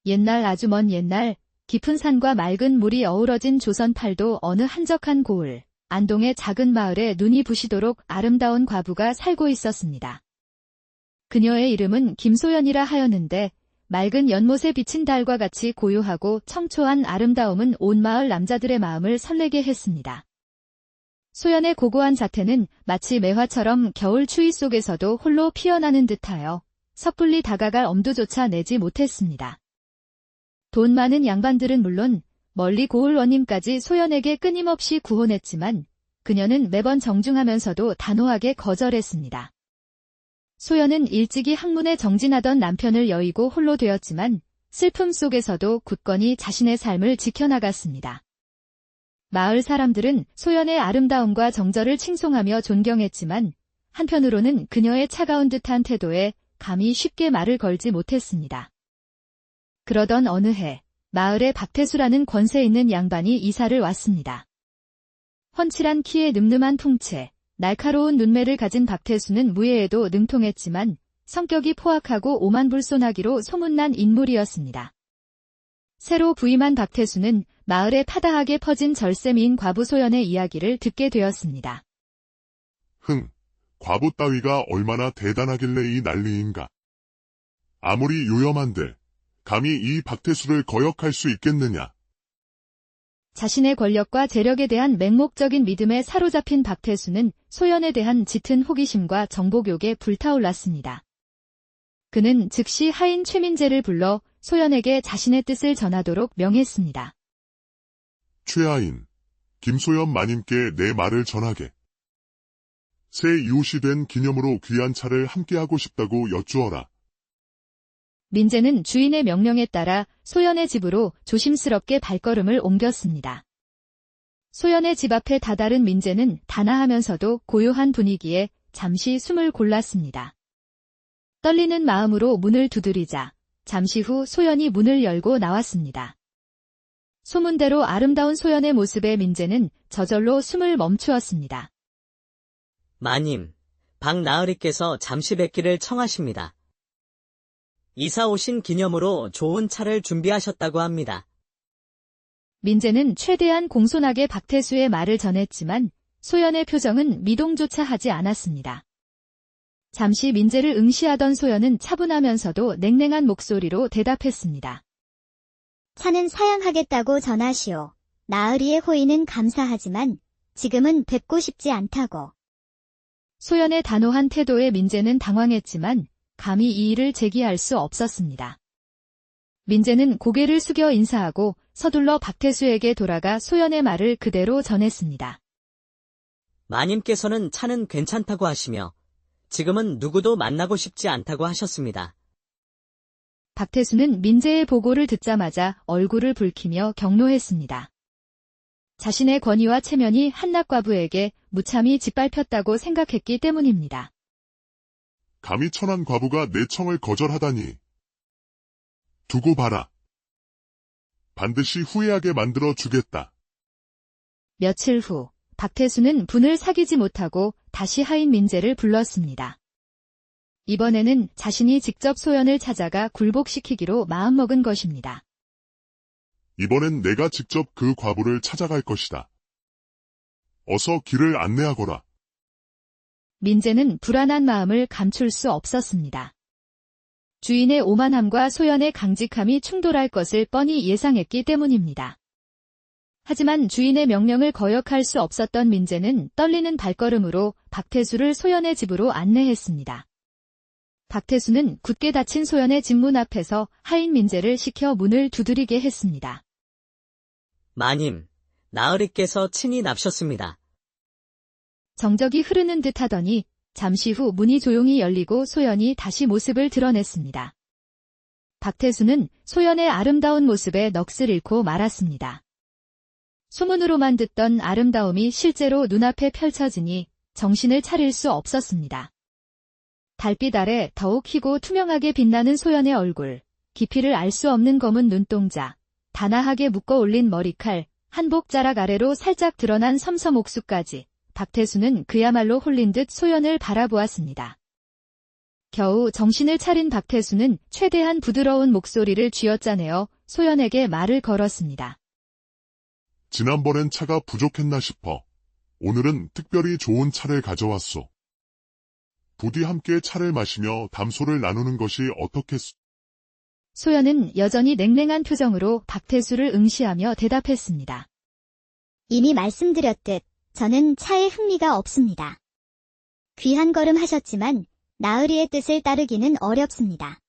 옛날 아주 먼 옛날 깊은 산과 맑은 물이 어우러진 조선 팔도 어느 한적한 고을 안동의 작은 마을에 눈이 부시도록 아름다운 과부가 살고 있었습니다. 그녀의 이름은 김소연이라 하였는데 맑은 연못에 비친 달과 같이 고요하고 청초한 아름다움은 온 마을 남자들의 마음을 설레게 했습니다. 소연의 고고한 자태는 마치 매화처럼 겨울 추위 속에서도 홀로 피어나는 듯하여 섣불리 다가갈 엄두조차 내지 못했습니다. 돈 많은 양반들은 물론 멀리 고을 원님까지 소연에게 끊임없이 구혼했지만 그녀는 매번 정중하면서도 단호하게 거절했습니다. 소연은 일찍이 학문에 정진하던 남편을 여의고 홀로 되었지만 슬픔 속에서도 굳건히 자신의 삶을 지켜나갔습니다. 마을 사람들은 소연의 아름다움과 정절을 칭송하며 존경했지만 한편으로는 그녀의 차가운 듯한 태도에 감히 쉽게 말을 걸지 못했습니다. 그러던 어느 해 마을에 박태수라는 권세 있는 양반이 이사를 왔습니다. 훤칠한 키에 늠름한 풍채, 날카로운 눈매를 가진 박태수는 무예에도 능통했지만 성격이 포악하고 오만불손하기로 소문난 인물이었습니다. 새로 부임한 박태수는 마을에 파다하게 퍼진 절세미인 과부 소연의 이야기를 듣게 되었습니다. 과부 따위가 얼마나 대단하길래 이 난리인가. 아무리 유염한들 감히 이 박태수를 거역할 수 있겠느냐. 자신의 권력과 재력에 대한 맹목적인 믿음에 사로잡힌 박태수는 소연에 대한 짙은 호기심과 정복욕에 불타올랐습니다. 그는 즉시 하인 최민재를 불러 소연에게 자신의 뜻을 전하도록 명했습니다. 최하인, 김소연 마님께 내 말을 전하게. 새 이웃이 된 기념으로 귀한 차를 함께하고 싶다고 여쭈어라. 민재는 주인의 명령에 따라 소연의 집으로 조심스럽게 발걸음을 옮겼습니다. 소연의 집 앞에 다다른 민재는 단아하면서도 고요한 분위기에 잠시 숨을 골랐습니다. 떨리는 마음으로 문을 두드리자 잠시 후 소연이 문을 열고 나왔습니다. 소문대로 아름다운 소연의 모습에 민재는 저절로 숨을 멈추었습니다. 마님, 박나으리께서 잠시 뵙기를 청하십니다. 이사 오신 기념으로 좋은 차를 준비하셨다고 합니다. 민재는 최대한 공손하게 박태수의 말을 전했지만 소연의 표정은 미동조차 하지 않았습니다. 잠시 민재를 응시하던 소연은 차분하면서도 냉랭한 목소리로 대답했습니다. 차는 사양하겠다고 전하시오. 나으리의 호의는 감사하지만 지금은 뵙고 싶지 않다고. 소연의 단호한 태도에 민재는 당황했지만 감히 이 일을 제기할 수 없었습니다. 민재는 고개를 숙여 인사하고 서둘러 박태수에게 돌아가 소연의 말을 그대로 전했습니다. 마님께서는 차는 괜찮다고 하시며 지금은 누구도 만나고 싶지 않다고 하셨습니다. 박태수는 민재의 보고를 듣자마자 얼굴을 붉히며 경로했습니다. 자신의 권위와 체면이 한낱과부에게 무참히 짓밟혔다고 생각했기 때문입니다. 감히 천한 과부가 내 청을 거절하다니. 두고 봐라. 반드시 후회하게 만들어 주겠다. 며칠 후 박태수는 분을 사귀지 못하고 다시 하인 민재를 불렀습니다. 이번에는 자신이 직접 소연을 찾아가 굴복시키기로 마음먹은 것입니다. 이번엔 내가 직접 그 과부를 찾아갈 것이다. 어서 길을 안내하거라. 민재는 불안한 마음을 감출 수 없었습니다. 주인의 오만함과 소연의 강직함이 충돌할 것을 뻔히 예상했기 때문입니다. 하지만 주인의 명령을 거역할 수 없었던 민재는 떨리는 발걸음으로 박태수를 소연의 집으로 안내했습니다. 박태수는 굳게 닫힌 소연의 집 문 앞에서 하인 민재를 시켜 문을 두드리게 했습니다. 마님, 나으리께서 친히 납셨습니다. 정적이 흐르는 듯 하더니 잠시 후 문이 조용히 열리고 소연이 다시 모습을 드러냈습니다. 박태수는 소연의 아름다운 모습에 넋을 잃고 말았습니다. 소문으로만 듣던 아름다움이 실제로 눈앞에 펼쳐지니 정신을 차릴 수 없었습니다. 달빛 아래 더욱 희고 투명하게 빛나는 소연의 얼굴, 깊이를 알 수 없는 검은 눈동자, 단아하게 묶어 올린 머리칼, 한복 자락 아래로 살짝 드러난 섬섬 옥수까지 박태수는 그야말로 홀린 듯 소연을 바라보았습니다. 겨우 정신을 차린 박태수는 최대한 부드러운 목소리를 쥐어짜내어 소연에게 말을 걸었습니다. 지난번엔 차가 부족했나 싶어. 오늘은 특별히 좋은 차를 가져왔소. 부디 함께 차를 마시며 담소를 나누는 것이 어떻겠소? 소연은 여전히 냉랭한 표정으로 박태수를 응시하며 대답했습니다. 이미 말씀드렸듯 저는 차에 흥미가 없습니다. 귀한 걸음 하셨지만 나으리의 뜻을 따르기는 어렵습니다.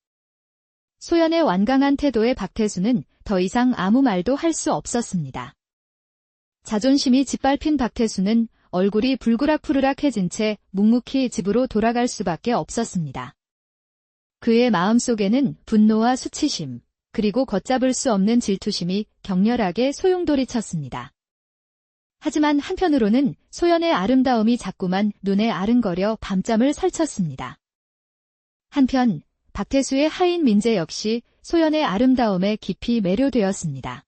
소연의 완강한 태도에 박태수는 더 이상 아무 말도 할 수 없었습니다. 자존심이 짓밟힌 박태수는 얼굴이 불그락푸르락해진 채 묵묵히 집으로 돌아갈 수밖에 없었습니다. 그의 마음속에는 분노와 수치심, 그리고 걷잡을 수 없는 질투심이 격렬하게 소용돌이쳤습니다. 하지만 한편으로는 소연의 아름다움이 자꾸만 눈에 아른거려 밤잠을 설쳤습니다. 한편 박태수의 하인 민재 역시 소연의 아름다움에 깊이 매료되었습니다.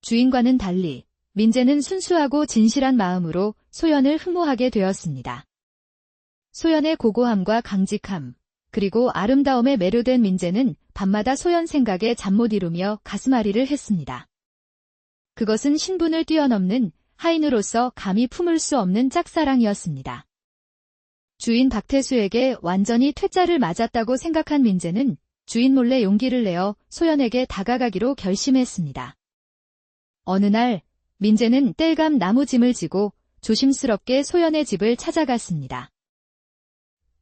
주인과는 달리 민재는 순수하고 진실한 마음으로 소연을 흠모하게 되었습니다. 소연의 고고함과 강직함, 그리고 아름다움에 매료된 민재는 밤마다 소연 생각에 잠 못 이루며 가슴앓이를 했습니다. 그것은 신분을 뛰어넘는 하인으로서 감히 품을 수 없는 짝사랑이었습니다. 주인 박태수에게 완전히 퇴짜를 맞았다고 생각한 민재는 주인 몰래 용기를 내어 소연에게 다가가기로 결심했습니다. 어느 날 민재는 땔감 나무짐을 지고 조심스럽게 소연의 집을 찾아갔습니다.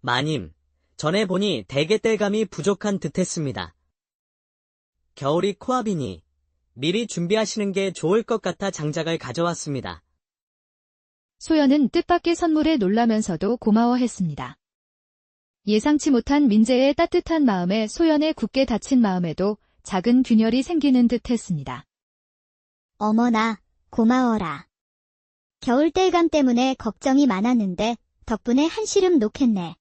마님, 전에 보니 대게 땔감이 부족한 듯했습니다. 겨울이 코앞이니 미리 준비하시는 게 좋을 것 같아 장작을 가져왔습니다. 소연은 뜻밖의 선물에 놀라면서도 고마워했습니다. 예상치 못한 민재의 따뜻한 마음에 소연의 굳게 닫힌 마음에도 작은 균열이 생기는 듯했습니다. 어머나, 고마워라. 겨울 땔감 때문에 걱정이 많았는데 덕분에 한시름 놓겠네.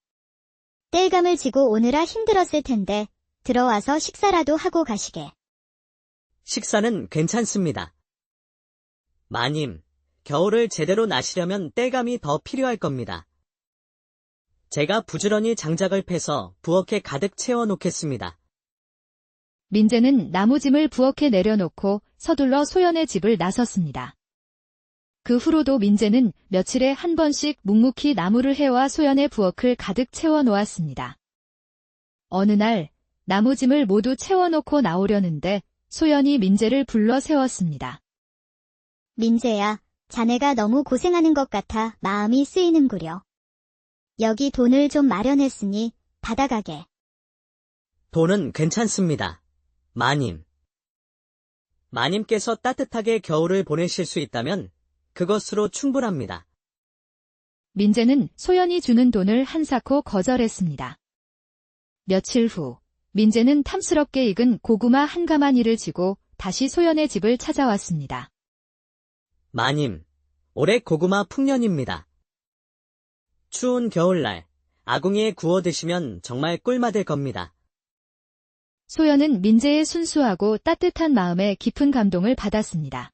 땔감을 지고 오느라 힘들었을 텐데 들어와서 식사라도 하고 가시게. 식사는 괜찮습니다. 마님, 겨울을 제대로 나시려면 땔감이 더 필요할 겁니다. 제가 부지런히 장작을 패서 부엌에 가득 채워놓겠습니다. 민재는 나무짐을 부엌에 내려놓고 서둘러 소연의 집을 나섰습니다. 그 후로도 민재는 며칠에 한 번씩 묵묵히 나무를 해와 소연의 부엌을 가득 채워놓았습니다. 어느 날 나무짐을 모두 채워놓고 나오려는데 소연이 민재를 불러 세웠습니다. 민재야, 자네가 너무 고생하는 것 같아 마음이 쓰이는구려. 여기 돈을 좀 마련했으니 받아가게. 돈은 괜찮습니다. 마님. 마님께서 따뜻하게 겨울을 보내실 수 있다면 그것으로 충분합니다. 민재는 소연이 주는 돈을 한사코 거절했습니다. 며칠 후 민재는 탐스럽게 익은 고구마 한 가마니를 지고 다시 소연의 집을 찾아왔습니다. 마님, 올해 고구마 풍년입니다. 추운 겨울날 아궁이에 구워 드시면 정말 꿀맛일 겁니다. 소연은 민재의 순수하고 따뜻한 마음에 깊은 감동을 받았습니다.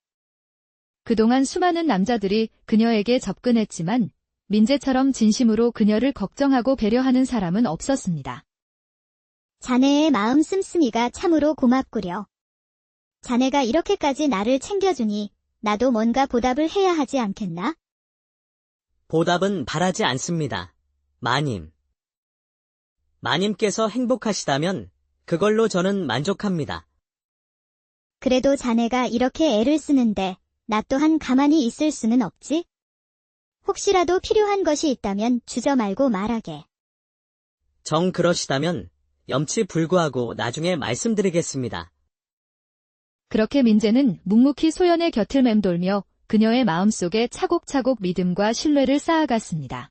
그동안 수많은 남자들이 그녀에게 접근했지만 민재처럼 진심으로 그녀를 걱정하고 배려하는 사람은 없었습니다. 자네의 마음 씀씀이가 참으로 고맙구려. 자네가 이렇게까지 나를 챙겨주니 나도 뭔가 보답을 해야 하지 않겠나? 보답은 바라지 않습니다. 마님. 마님께서 행복하시다면 그걸로 저는 만족합니다. 그래도 자네가 이렇게 애를 쓰는데 나 또한 가만히 있을 수는 없지? 혹시라도 필요한 것이 있다면 주저 말고 말하게. 정 그러시다면 염치불구하고 나중에 말씀드리겠습니다. 그렇게 민재는 묵묵히 소연의 곁을 맴돌며 그녀의 마음속에 차곡차곡 믿음과 신뢰를 쌓아갔습니다.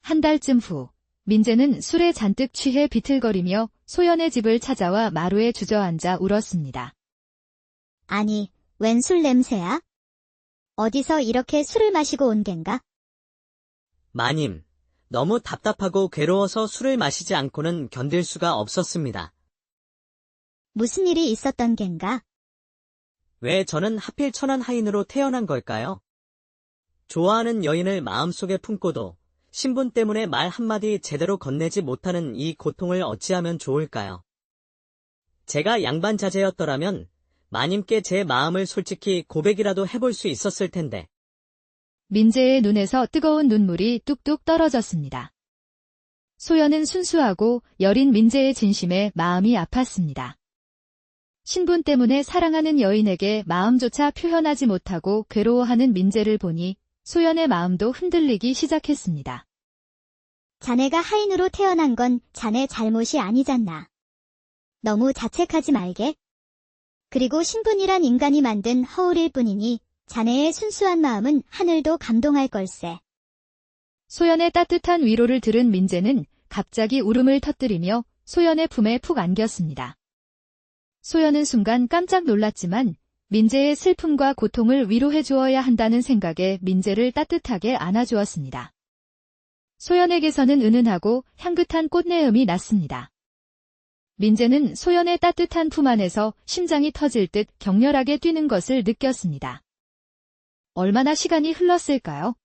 한 달쯤 후 민재는 술에 잔뜩 취해 비틀거리며 소연의 집을 찾아와 마루에 주저앉아 울었습니다. 아니, 웬 술 냄새야? 어디서 이렇게 술을 마시고 온 겐가? 마님, 너무 답답하고 괴로워서 술을 마시지 않고는 견딜 수가 없었습니다. 무슨 일이 있었던 겐가? 왜 저는 하필 천한 하인으로 태어난 걸까요? 좋아하는 여인을 마음속에 품고도 신분 때문에 말 한마디 제대로 건네지 못하는 이 고통을 어찌하면 좋을까요? 제가 양반 자제였더라면 마님께 제 마음을 솔직히 고백이라도 해볼 수 있었을 텐데. 민재의 눈에서 뜨거운 눈물이 뚝뚝 떨어졌습니다. 소연은 순수하고 여린 민재의 진심에 마음이 아팠습니다. 신분 때문에 사랑하는 여인에게 마음조차 표현하지 못하고 괴로워하는 민재를 보니 소연의 마음도 흔들리기 시작했습니다. 자네가 하인으로 태어난 건 자네 잘못이 아니잖나. 너무 자책하지 말게. 그리고 신분이란 인간이 만든 허울일 뿐이니 자네의 순수한 마음은 하늘도 감동할 걸세. 소연의 따뜻한 위로를 들은 민재는 갑자기 울음을 터뜨리며 소연의 품에 푹 안겼습니다. 소연은 순간 깜짝 놀랐지만 민재의 슬픔과 고통을 위로해 주어야 한다는 생각에 민재를 따뜻하게 안아주었습니다. 소연에게서는 은은하고 향긋한 꽃내음이 났습니다. 민재는 소연의 따뜻한 품 안에서 심장이 터질 듯 격렬하게 뛰는 것을 느꼈습니다. 얼마나 시간이 흘렀을까요?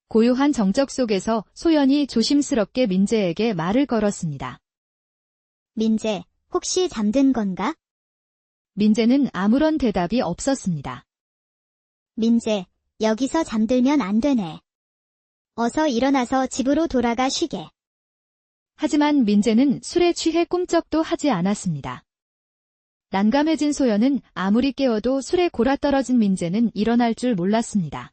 고요한 정적 속에서 소연이 조심스럽게 민재에게 말을 걸었습니다. 민재, 혹시 잠든 건가? 민재는 아무런 대답이 없었습니다. 민재, 여기서 잠들면 안 되네. 어서 일어나서 집으로 돌아가 쉬게. 하지만 민재는 술에 취해 꿈쩍도 하지 않았습니다. 난감해진 소연은 아무리 깨워도 술에 골아떨어진 민재는 일어날 줄 몰랐습니다.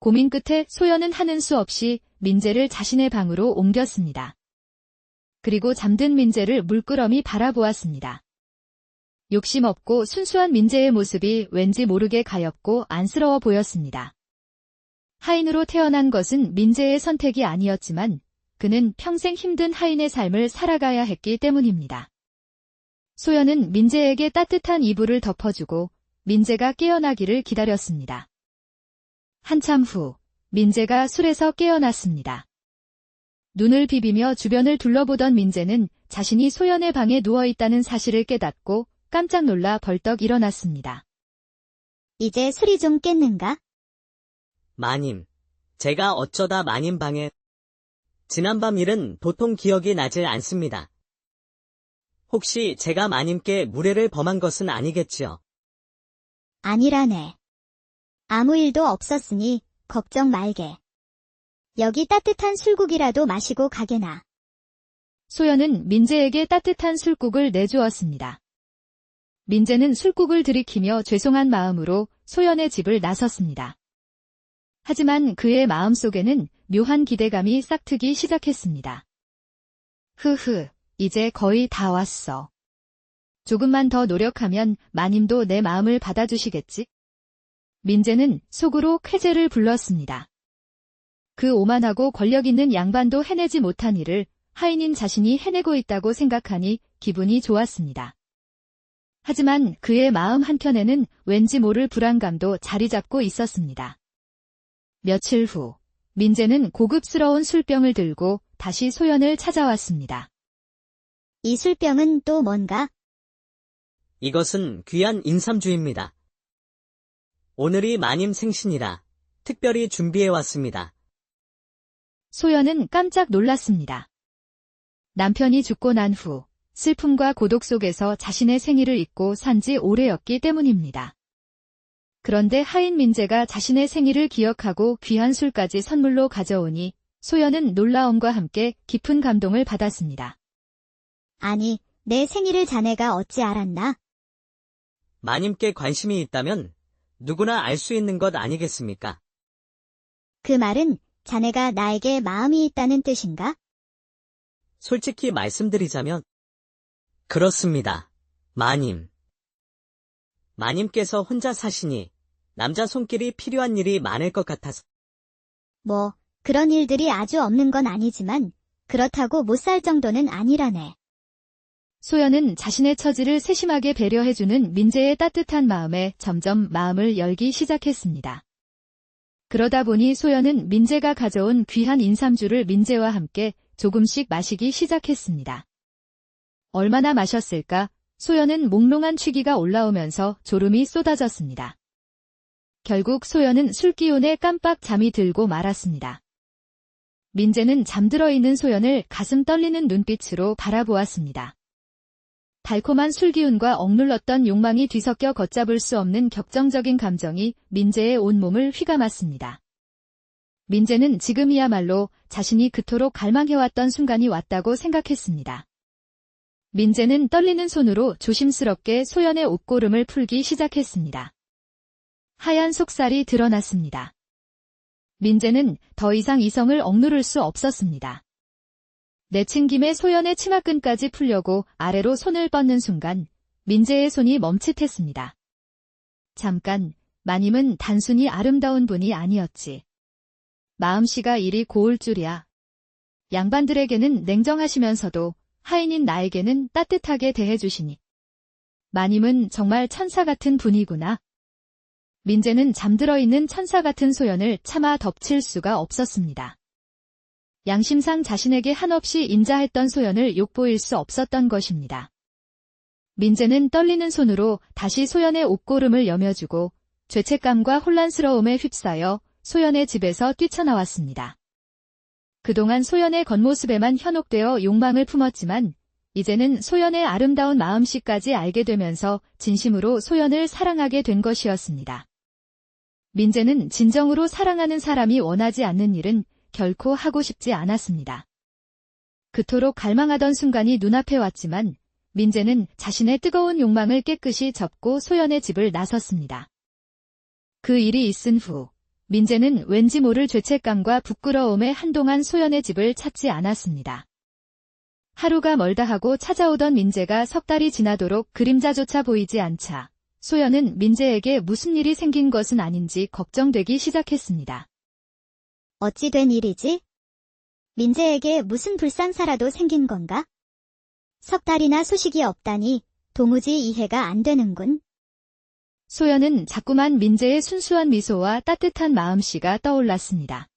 고민 끝에 소연은 하는 수 없이 민재를 자신의 방으로 옮겼습니다. 그리고 잠든 민재를 물끄러미 바라보았습니다. 욕심 없고 순수한 민재의 모습이 왠지 모르게 가엽고 안쓰러워 보였습니다. 하인으로 태어난 것은 민재의 선택이 아니었지만 그는 평생 힘든 하인의 삶을 살아가야 했기 때문입니다. 소연은 민재에게 따뜻한 이불을 덮어주고 민재가 깨어나기를 기다렸습니다. 한참 후 민재가 술에서 깨어났습니다. 눈을 비비며 주변을 둘러보던 민재는 자신이 소연의 방에 누워있다는 사실을 깨닫고 깜짝 놀라 벌떡 일어났습니다. 이제 술이 좀 깼는가? 마님, 제가 어쩌다 마님 방에 지난밤 일은 도통 기억이 나질 않습니다. 혹시 제가 마님께 무례를 범한 것은 아니겠지요? 아니라네. 아무 일도 없었으니 걱정 말게. 여기 따뜻한 술국이라도 마시고 가게나. 소연은 민재에게 따뜻한 술국을 내주었습니다. 민재는 술국을 들이키며 죄송한 마음으로 소연의 집을 나섰습니다. 하지만 그의 마음속에는 묘한 기대감이 싹트기 시작했습니다. 흐흐, 이제 거의 다 왔어. 조금만 더 노력하면 마님도 내 마음을 받아주시겠지? 민재는 속으로 쾌재를 불렀습니다. 그 오만하고 권력 있는 양반도 해내지 못한 일을 하인인 자신이 해내고 있다고 생각하니 기분이 좋았습니다. 하지만 그의 마음 한켠에는 왠지 모를 불안감도 자리 잡고 있었습니다. 며칠 후, 민재는 고급스러운 술병을 들고 다시 소연을 찾아왔습니다. 이 술병은 또 뭔가? 이것은 귀한 인삼주입니다. 오늘이 마님 생신이라 특별히 준비해왔습니다. 소연은 깜짝 놀랐습니다. 남편이 죽고 난 후 슬픔과 고독 속에서 자신의 생일을 잊고 산 지 오래였기 때문입니다. 그런데 하인 민재가 자신의 생일을 기억하고 귀한 술까지 선물로 가져오니 소연은 놀라움과 함께 깊은 감동을 받았습니다. 아니, 내 생일을 자네가 어찌 알았나? 마님께 관심이 있다면 누구나 알 수 있는 것 아니겠습니까? 그 말은 자네가 나에게 마음이 있다는 뜻인가? 솔직히 말씀드리자면 그렇습니다. 마님. 마님께서 혼자 사시니 남자 손길이 필요한 일이 많을 것 같아서. 뭐, 그런 일들이 아주 없는 건 아니지만 그렇다고 못 살 정도는 아니라네. 소연은 자신의 처지를 세심하게 배려해주는 민재의 따뜻한 마음에 점점 마음을 열기 시작했습니다. 그러다 보니 소연은 민재가 가져온 귀한 인삼주를 민재와 함께 조금씩 마시기 시작했습니다. 얼마나 마셨을까? 소연은 몽롱한 취기가 올라오면서 졸음이 쏟아졌습니다. 결국 소연은 술기운에 깜빡 잠이 들고 말았습니다. 민재는 잠들어 있는 소연을 가슴 떨리는 눈빛으로 바라보았습니다. 달콤한 술기운과 억눌렀던 욕망이 뒤섞여 걷잡을 수 없는 격정적인 감정이 민재의 온몸을 휘감았습니다. 민재는 지금이야말로 자신이 그토록 갈망해왔던 순간이 왔다고 생각했습니다. 민재는 떨리는 손으로 조심스럽게 소연의 옷고름을 풀기 시작했습니다. 하얀 속살이 드러났습니다. 민재는 더 이상 이성을 억누를 수 없었습니다. 내친김에 소연의 치마끈까지 풀려고 아래로 손을 뻗는 순간 민재의 손이 멈칫했습니다. 잠깐, 마님은 단순히 아름다운 분이 아니었지. 마음씨가 이리 고울 줄이야. 양반들에게는 냉정하시면서도 하인인 나에게는 따뜻하게 대해주시니. 마님은 정말 천사 같은 분이구나. 민재는 잠들어 있는 천사 같은 소연을 차마 덮칠 수가 없었습니다. 양심상 자신에게 한없이 인자했던 소연을 욕보일 수 없었던 것입니다. 민재는 떨리는 손으로 다시 소연의 옷고름을 여며주고 죄책감과 혼란스러움에 휩싸여 소연의 집에서 뛰쳐나왔습니다. 그동안 소연의 겉모습에만 현혹되어 욕망을 품었지만 이제는 소연의 아름다운 마음씨까지 알게 되면서 진심으로 소연을 사랑하게 된 것이었습니다. 민재는 진정으로 사랑하는 사람이 원하지 않는 일은 결코 하고 싶지 않았습니다. 그토록 갈망하던 순간이 눈앞에 왔지만 민재는 자신의 뜨거운 욕망을 깨끗이 접고 소연의 집을 나섰습니다. 그 일이 있은 후 민재는 왠지 모를 죄책감과 부끄러움에 한동안 소연의 집을 찾지 않았습니다. 하루가 멀다 하고 찾아오던 민재가 석 달이 지나도록 그림자조차 보이지 않자 소연은 민재에게 무슨 일이 생긴 것은 아닌지 걱정되기 시작했습니다. 어찌 된 일이지? 민재에게 무슨 불상사라도 생긴 건가? 석 달이나 소식이 없다니 도무지 이해가 안 되는군. 소연은 자꾸만 민재의 순수한 미소와 따뜻한 마음씨가 떠올랐습니다.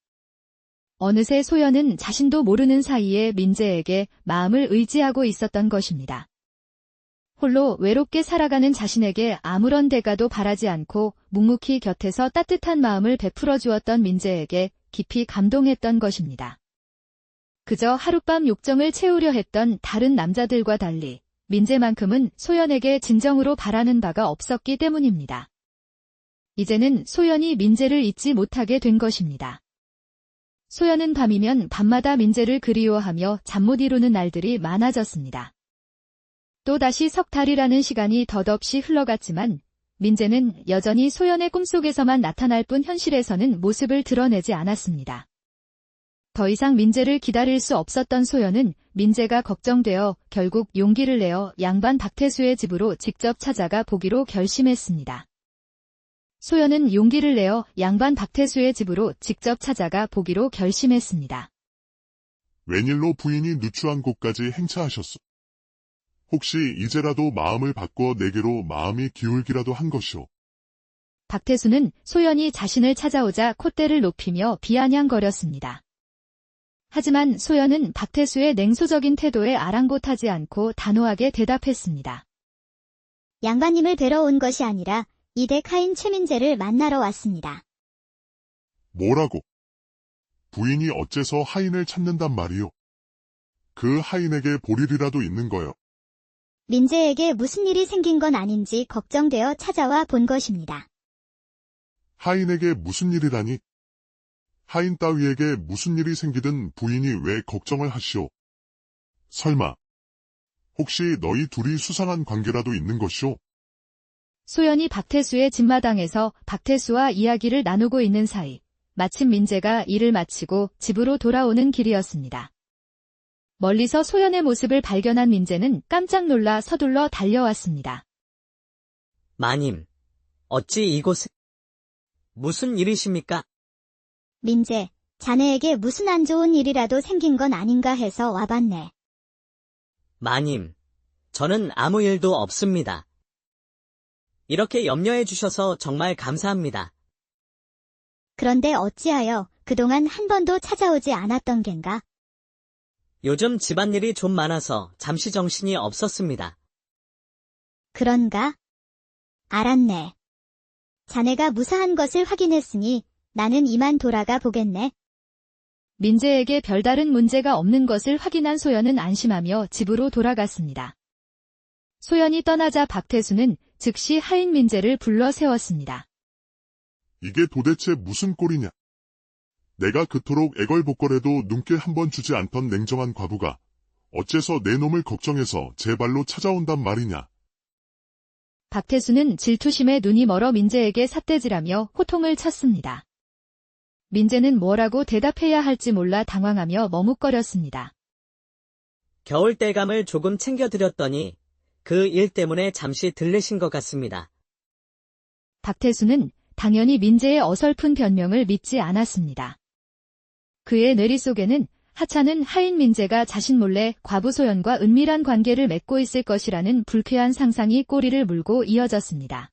어느새 소연은 자신도 모르는 사이에 민재에게 마음을 의지하고 있었던 것입니다. 홀로 외롭게 살아가는 자신에게 아무런 대가도 바라지 않고 묵묵히 곁에서 따뜻한 마음을 베풀어 주었던 민재에게 깊이 감동했던 것입니다. 그저 하룻밤 욕정을 채우려 했던 다른 남자들과 달리 민재만큼은 소연에게 진정으로 바라는 바가 없었기 때문입니다. 이제는 소연이 민재를 잊지 못하게 된 것입니다. 소연은 밤이면 밤마다 민재를 그리워하며 잠 못 이루는 날들이 많아졌습니다. 또다시 석 달이라는 시간이 덧없이 흘러갔지만 민재는 여전히 소연의 꿈속에서만 나타날 뿐 현실에서는 모습을 드러내지 않았습니다. 더 이상 민재를 기다릴 수 없었던 소연은 민재가 걱정되어 결국 용기를 내어 양반 박태수의 집으로 직접 찾아가 보기로 결심했습니다. 소연은 용기를 내어 양반 박태수의 집으로 직접 찾아가 보기로 결심했습니다. 웬일로 부인이 누추한 곳까지 행차하셨소? 혹시 이제라도 마음을 바꿔 내게로 마음이 기울기라도 한 것이오? 박태수는 소연이 자신을 찾아오자 콧대를 높이며 비아냥거렸습니다. 하지만 소연은 박태수의 냉소적인 태도에 아랑곳하지 않고 단호하게 대답했습니다. 양반님을 뵈러 온 것이 아니라 이댁 하인 최민재를 만나러 왔습니다. 뭐라고? 부인이 어째서 하인을 찾는단 말이오? 그 하인에게 볼 일이라도 있는 거요? 민재에게 무슨 일이 생긴 건 아닌지 걱정되어 찾아와 본 것입니다. 하인에게 무슨 일이라니? 하인 따위에게 무슨 일이 생기든 부인이 왜 걱정을 하시오? 설마 혹시 너희 둘이 수상한 관계라도 있는 것이오? 소연이 박태수의 집마당에서 박태수와 이야기를 나누고 있는 사이 마침 민재가 일을 마치고 집으로 돌아오는 길이었습니다. 멀리서 소연의 모습을 발견한 민재는 깜짝 놀라 서둘러 달려왔습니다. 마님, 어찌 이곳에? 무슨 일이십니까? 민재, 자네에게 무슨 안 좋은 일이라도 생긴 건 아닌가 해서 와봤네. 마님, 저는 아무 일도 없습니다. 이렇게 염려해 주셔서 정말 감사합니다. 그런데 어찌하여 그동안 한 번도 찾아오지 않았던 겐가? 요즘 집안일이 좀 많아서 잠시 정신이 없었습니다. 그런가? 알았네. 자네가 무사한 것을 확인했으니 나는 이만 돌아가 보겠네. 민재에게 별다른 문제가 없는 것을 확인한 소연은 안심하며 집으로 돌아갔습니다. 소연이 떠나자 박태수는 즉시 하인 민재를 불러 세웠습니다. 이게 도대체 무슨 꼴이냐? 내가 그토록 애걸복걸해도 눈길 한번 주지 않던 냉정한 과부가 어째서 내 놈을 걱정해서 제 발로 찾아온단 말이냐? 박태수는 질투심에 눈이 멀어 민재에게 삿대질하며 호통을 쳤습니다. 민재는 뭐라고 대답해야 할지 몰라 당황하며 머뭇거렸습니다. 겨울 땔감을 조금 챙겨드렸더니 그 일 때문에 잠시 들르신 것 같습니다. 박태수는 당연히 민재의 어설픈 변명을 믿지 않았습니다. 그의 뇌리 속에는 하찮은 하인 민재가 자신 몰래 과부 소연과 은밀한 관계를 맺고 있을 것이라는 불쾌한 상상이 꼬리를 물고 이어졌습니다.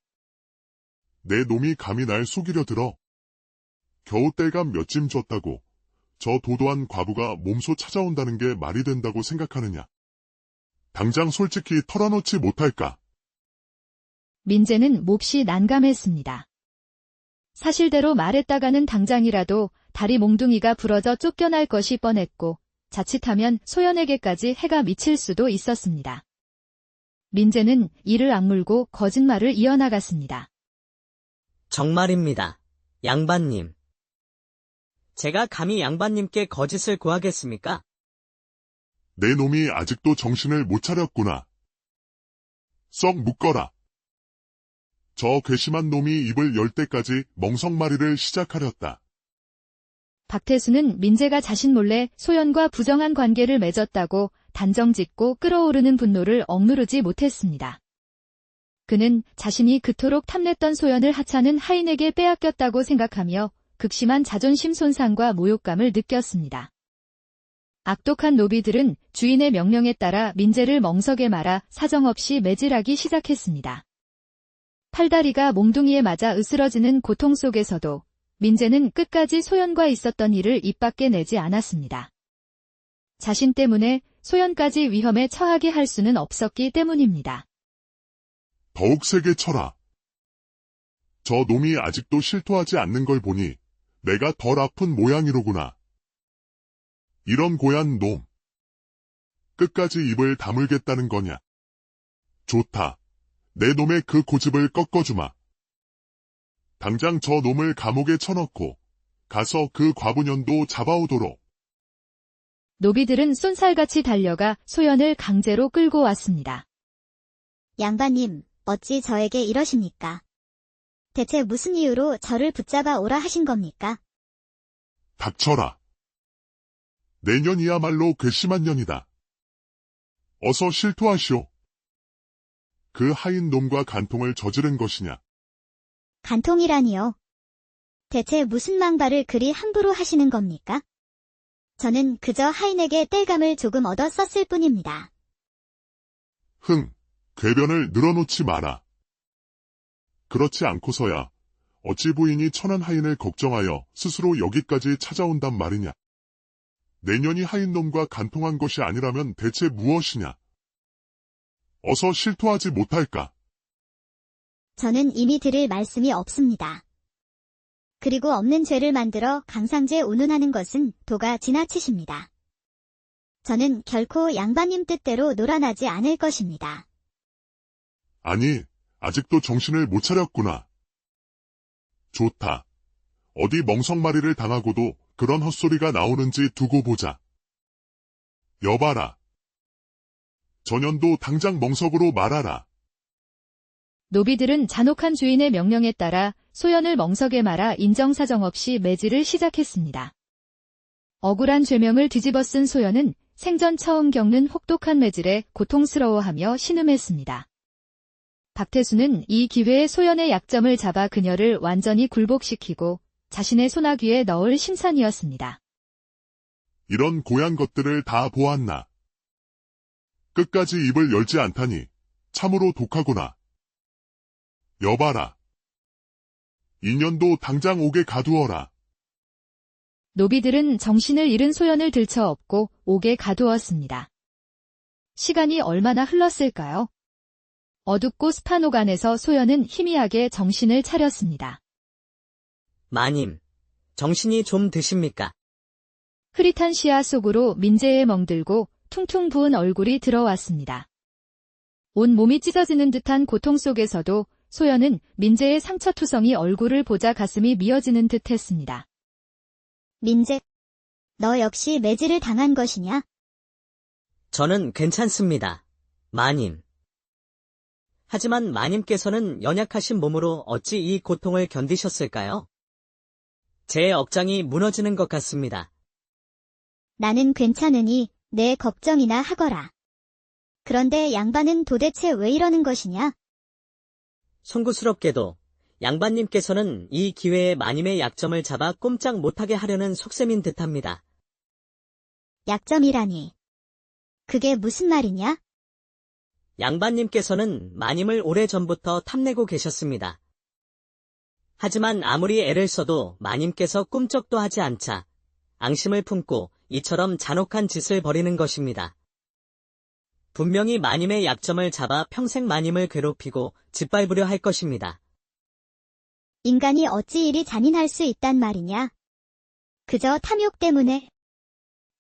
내 놈이 감히 날 속이려 들어. 겨우 땔감 몇 짐 줬다고 저 도도한 과부가 몸소 찾아온다는 게 말이 된다고 생각하느냐. 당장 솔직히 털어놓지 못할까. 민재는 몹시 난감했습니다. 사실대로 말했다가는 당장이라도 다리 몽둥이가 부러져 쫓겨날 것이 뻔했고 자칫하면 소연에게까지 해가 미칠 수도 있었습니다. 민재는 이를 악물고 거짓말을 이어나갔습니다. 정말입니다. 양반님. 제가 감히 양반님께 거짓을 구하겠습니까? 내 놈이 아직도 정신을 못 차렸구나. 썩 묶어라. 저 괘씸한 놈이 입을 열 때까지 멍석마리를 시작하렸다. 박태수는 민재가 자신 몰래 소연과 부정한 관계를 맺었다고 단정짓고 끓어오르는 분노를 억누르지 못했습니다. 그는 자신이 그토록 탐냈던 소연을 하찮은 하인에게 빼앗겼다고 생각하며 극심한 자존심 손상과 모욕감을 느꼈습니다. 악독한 노비들은 주인의 명령에 따라 민재를 멍석에 말아 사정없이 매질하기 시작했습니다. 팔다리가 몽둥이에 맞아 으스러지는 고통 속에서도 민재는 끝까지 소연과 있었던 일을 입 밖에 내지 않았습니다. 자신 때문에 소연까지 위험에 처하게 할 수는 없었기 때문입니다. 더욱 세게 쳐라. 저 놈이 아직도 실토하지 않는 걸 보니 내가 덜 아픈 모양이로구나. 이런 고얀 놈. 끝까지 입을 다물겠다는 거냐. 좋다. 내 놈의 그 고집을 꺾어주마. 당장 저 놈을 감옥에 쳐넣고 가서 그 과부년도 잡아오도록. 노비들은 쏜살같이 달려가 소연을 강제로 끌고 왔습니다. 양반님, 어찌 저에게 이러십니까? 대체 무슨 이유로 저를 붙잡아 오라 하신 겁니까? 닥쳐라. 내년이야말로 괘씸한 년이다. 어서 실토하시오. 그 하인 놈과 간통을 저지른 것이냐. 간통이라니요. 대체 무슨 망발을 그리 함부로 하시는 겁니까? 저는 그저 하인에게 땔감을 조금 얻어 썼을 뿐입니다. 흥, 궤변을 늘어놓지 마라. 그렇지 않고서야 어찌 부인이 천한 하인을 걱정하여 스스로 여기까지 찾아온단 말이냐. 내년이 하인 놈과 간통한 것이 아니라면 대체 무엇이냐. 어서 실토하지 못할까. 저는 이미 드릴 말씀이 없습니다. 그리고 없는 죄를 만들어 강상제 운운하는 것은 도가 지나치십니다. 저는 결코 양반님 뜻대로 놀아나지 않을 것입니다. 아니, 아직도 정신을 못 차렸구나. 좋다. 어디 멍석마리를 당하고도 그런 헛소리가 나오는지 두고 보자. 여봐라. 전년도 당장 멍석으로 말아라. 노비들은 잔혹한 주인의 명령에 따라 소연을 멍석에 말아 인정사정 없이 매질을 시작했습니다. 억울한 죄명을 뒤집어 쓴 소연은 생전 처음 겪는 혹독한 매질에 고통스러워하며 신음했습니다. 박태수는 이 기회에 소연의 약점을 잡아 그녀를 완전히 굴복시키고 자신의 소나귀에 넣을 심산이었습니다. 이런 고얀 것들을 다 보았나. 끝까지 입을 열지 않다니 참으로 독하구나. 여봐라. 인연도 당장 옥에 가두어라. 노비들은 정신을 잃은 소연을 들쳐업고 옥에 가두었습니다. 시간이 얼마나 흘렀을까요? 어둡고 습한 옥 안에서 소연은 희미하게 정신을 차렸습니다. 마님, 정신이 좀 드십니까? 흐릿한 시야 속으로 민재의 멍들고 퉁퉁 부은 얼굴이 들어왔습니다. 온 몸이 찢어지는 듯한 고통 속에서도 소연은 민재의 상처투성이 얼굴을 보자 가슴이 미어지는 듯 했습니다. 민재, 너 역시 매질을 당한 것이냐? 저는 괜찮습니다. 마님. 하지만 마님께서는 연약하신 몸으로 어찌 이 고통을 견디셨을까요? 제 억장이 무너지는 것 같습니다. 나는 괜찮으니 내 걱정이나 하거라. 그런데 양반은 도대체 왜 이러는 것이냐? 송구스럽게도 양반님께서는 이 기회에 마님의 약점을 잡아 꼼짝 못하게 하려는 속셈인 듯합니다. 약점이라니. 그게 무슨 말이냐? 양반님께서는 마님을 오래전부터 탐내고 계셨습니다. 하지만 아무리 애를 써도 마님께서 꿈쩍도 하지 않자 앙심을 품고 이처럼 잔혹한 짓을 벌이는 것입니다. 분명히 마님의 약점을 잡아 평생 마님을 괴롭히고 짓밟으려 할 것입니다. 인간이 어찌 이리 잔인할 수 있단 말이냐? 그저 탐욕 때문에.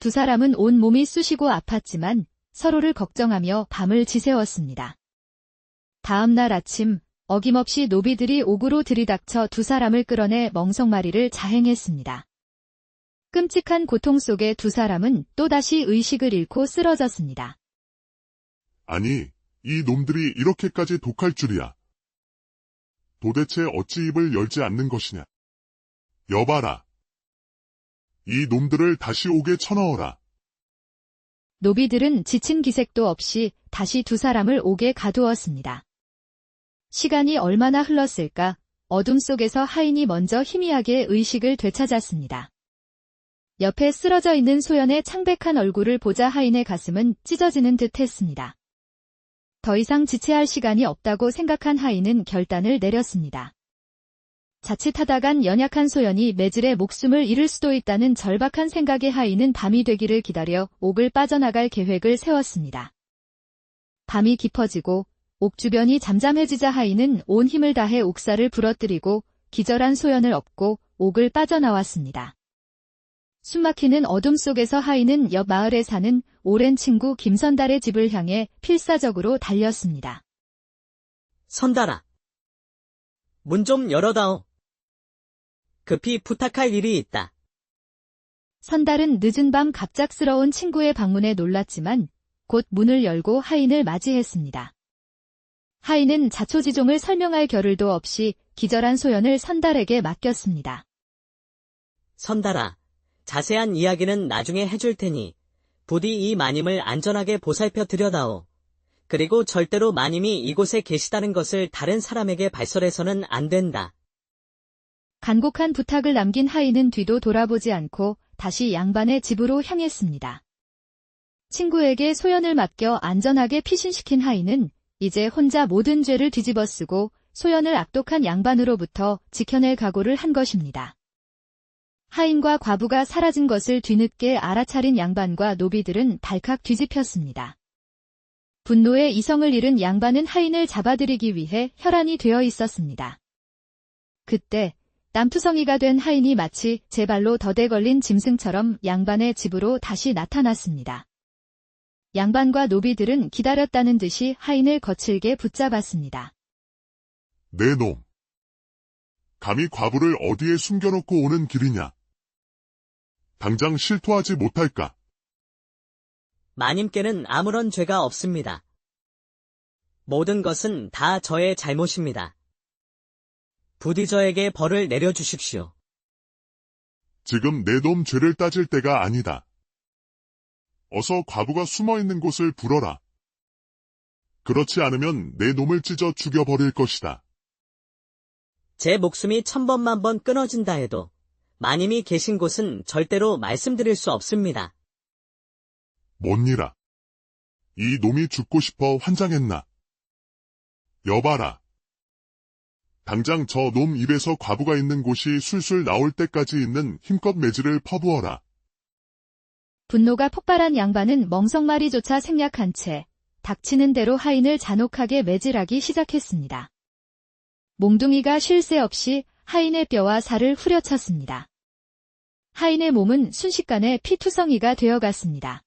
두 사람은 온 몸이 쑤시고 아팠지만 서로를 걱정하며 밤을 지새웠습니다. 다음 날 아침 어김없이 노비들이 옥으로 들이닥쳐 두 사람을 끌어내 멍석마리를 자행했습니다. 끔찍한 고통 속에 두 사람은 또다시 의식을 잃고 쓰러졌습니다. 아니, 이 놈들이 이렇게까지 독할 줄이야. 도대체 어찌 입을 열지 않는 것이냐. 여봐라. 이 놈들을 다시 옥에 쳐넣어라. 노비들은 지친 기색도 없이 다시 두 사람을 옥에 가두었습니다. 시간이 얼마나 흘렀을까? 어둠 속에서 하인이 먼저 희미하게 의식을 되찾았습니다. 옆에 쓰러져 있는 소연의 창백한 얼굴을 보자 하인의 가슴은 찢어지는 듯 했습니다. 더 이상 지체할 시간이 없다고 생각한 하인은 결단을 내렸습니다. 자칫하다간 연약한 소연이 매질에 목숨을 잃을 수도 있다는 절박한 생각에 하인은 밤이 되기를 기다려 옥을 빠져나갈 계획을 세웠습니다. 밤이 깊어지고 옥 주변이 잠잠해지자 하인은 온 힘을 다해 옥사를 부러뜨리고 기절한 소연을 업고 옥을 빠져나왔습니다. 숨막히는 어둠 속에서 하인은 옆 마을에 사는 오랜 친구 김선달의 집을 향해 필사적으로 달렸습니다. 선달아. 문 좀 열어다오. 급히 부탁할 일이 있다. 선달은 늦은 밤 갑작스러운 친구의 방문에 놀랐지만 곧 문을 열고 하인을 맞이했습니다. 하인은 자초지종을 설명할 겨를도 없이 기절한 소연을 선달에게 맡겼습니다. 선달아, 자세한 이야기는 나중에 해줄 테니 부디 이 마님을 안전하게 보살펴 드려다오. 그리고 절대로 마님이 이곳에 계시다는 것을 다른 사람에게 발설해서는 안 된다. 간곡한 부탁을 남긴 하인은 뒤도 돌아보지 않고 다시 양반의 집으로 향했습니다. 친구에게 소연을 맡겨 안전하게 피신시킨 하인은 이제 혼자 모든 죄를 뒤집어쓰고 소연을 악독한 양반으로부터 지켜낼 각오를 한 것입니다. 하인과 과부가 사라진 것을 뒤늦게 알아차린 양반과 노비들은 발칵 뒤집혔습니다. 분노에 이성을 잃은 양반은 하인을 잡아들이기 위해 혈안이 되어 있었습니다. 그때 남투성이가 된 하인이 마치 제 발로 덫에 걸린 짐승처럼 양반의 집으로 다시 나타났습니다. 양반과 노비들은 기다렸다는 듯이 하인을 거칠게 붙잡았습니다. 내 놈. 감히 과부를 어디에 숨겨놓고 오는 길이냐. 당장 실토하지 못할까. 마님께는 아무런 죄가 없습니다. 모든 것은 다 저의 잘못입니다. 부디 저에게 벌을 내려주십시오. 지금 내 놈 죄를 따질 때가 아니다. 어서 과부가 숨어있는 곳을 불어라. 그렇지 않으면 내 놈을 찢어 죽여버릴 것이다. 제 목숨이 1000번만번 끊어진다 해도 마님이 계신 곳은 절대로 말씀드릴 수 없습니다. 뭔일아. 이 놈이 죽고 싶어 환장했나. 여봐라. 당장 저 놈 입에서 과부가 있는 곳이 술술 나올 때까지 있는 힘껏 매질을 퍼부어라. 분노가 폭발한 양반은 멍석마리조차 생략한 채 닥치는 대로 하인을 잔혹하게 매질하기 시작했습니다. 몽둥이가 쉴 새 없이 하인의 뼈와 살을 후려쳤습니다. 하인의 몸은 순식간에 피투성이가 되어갔습니다.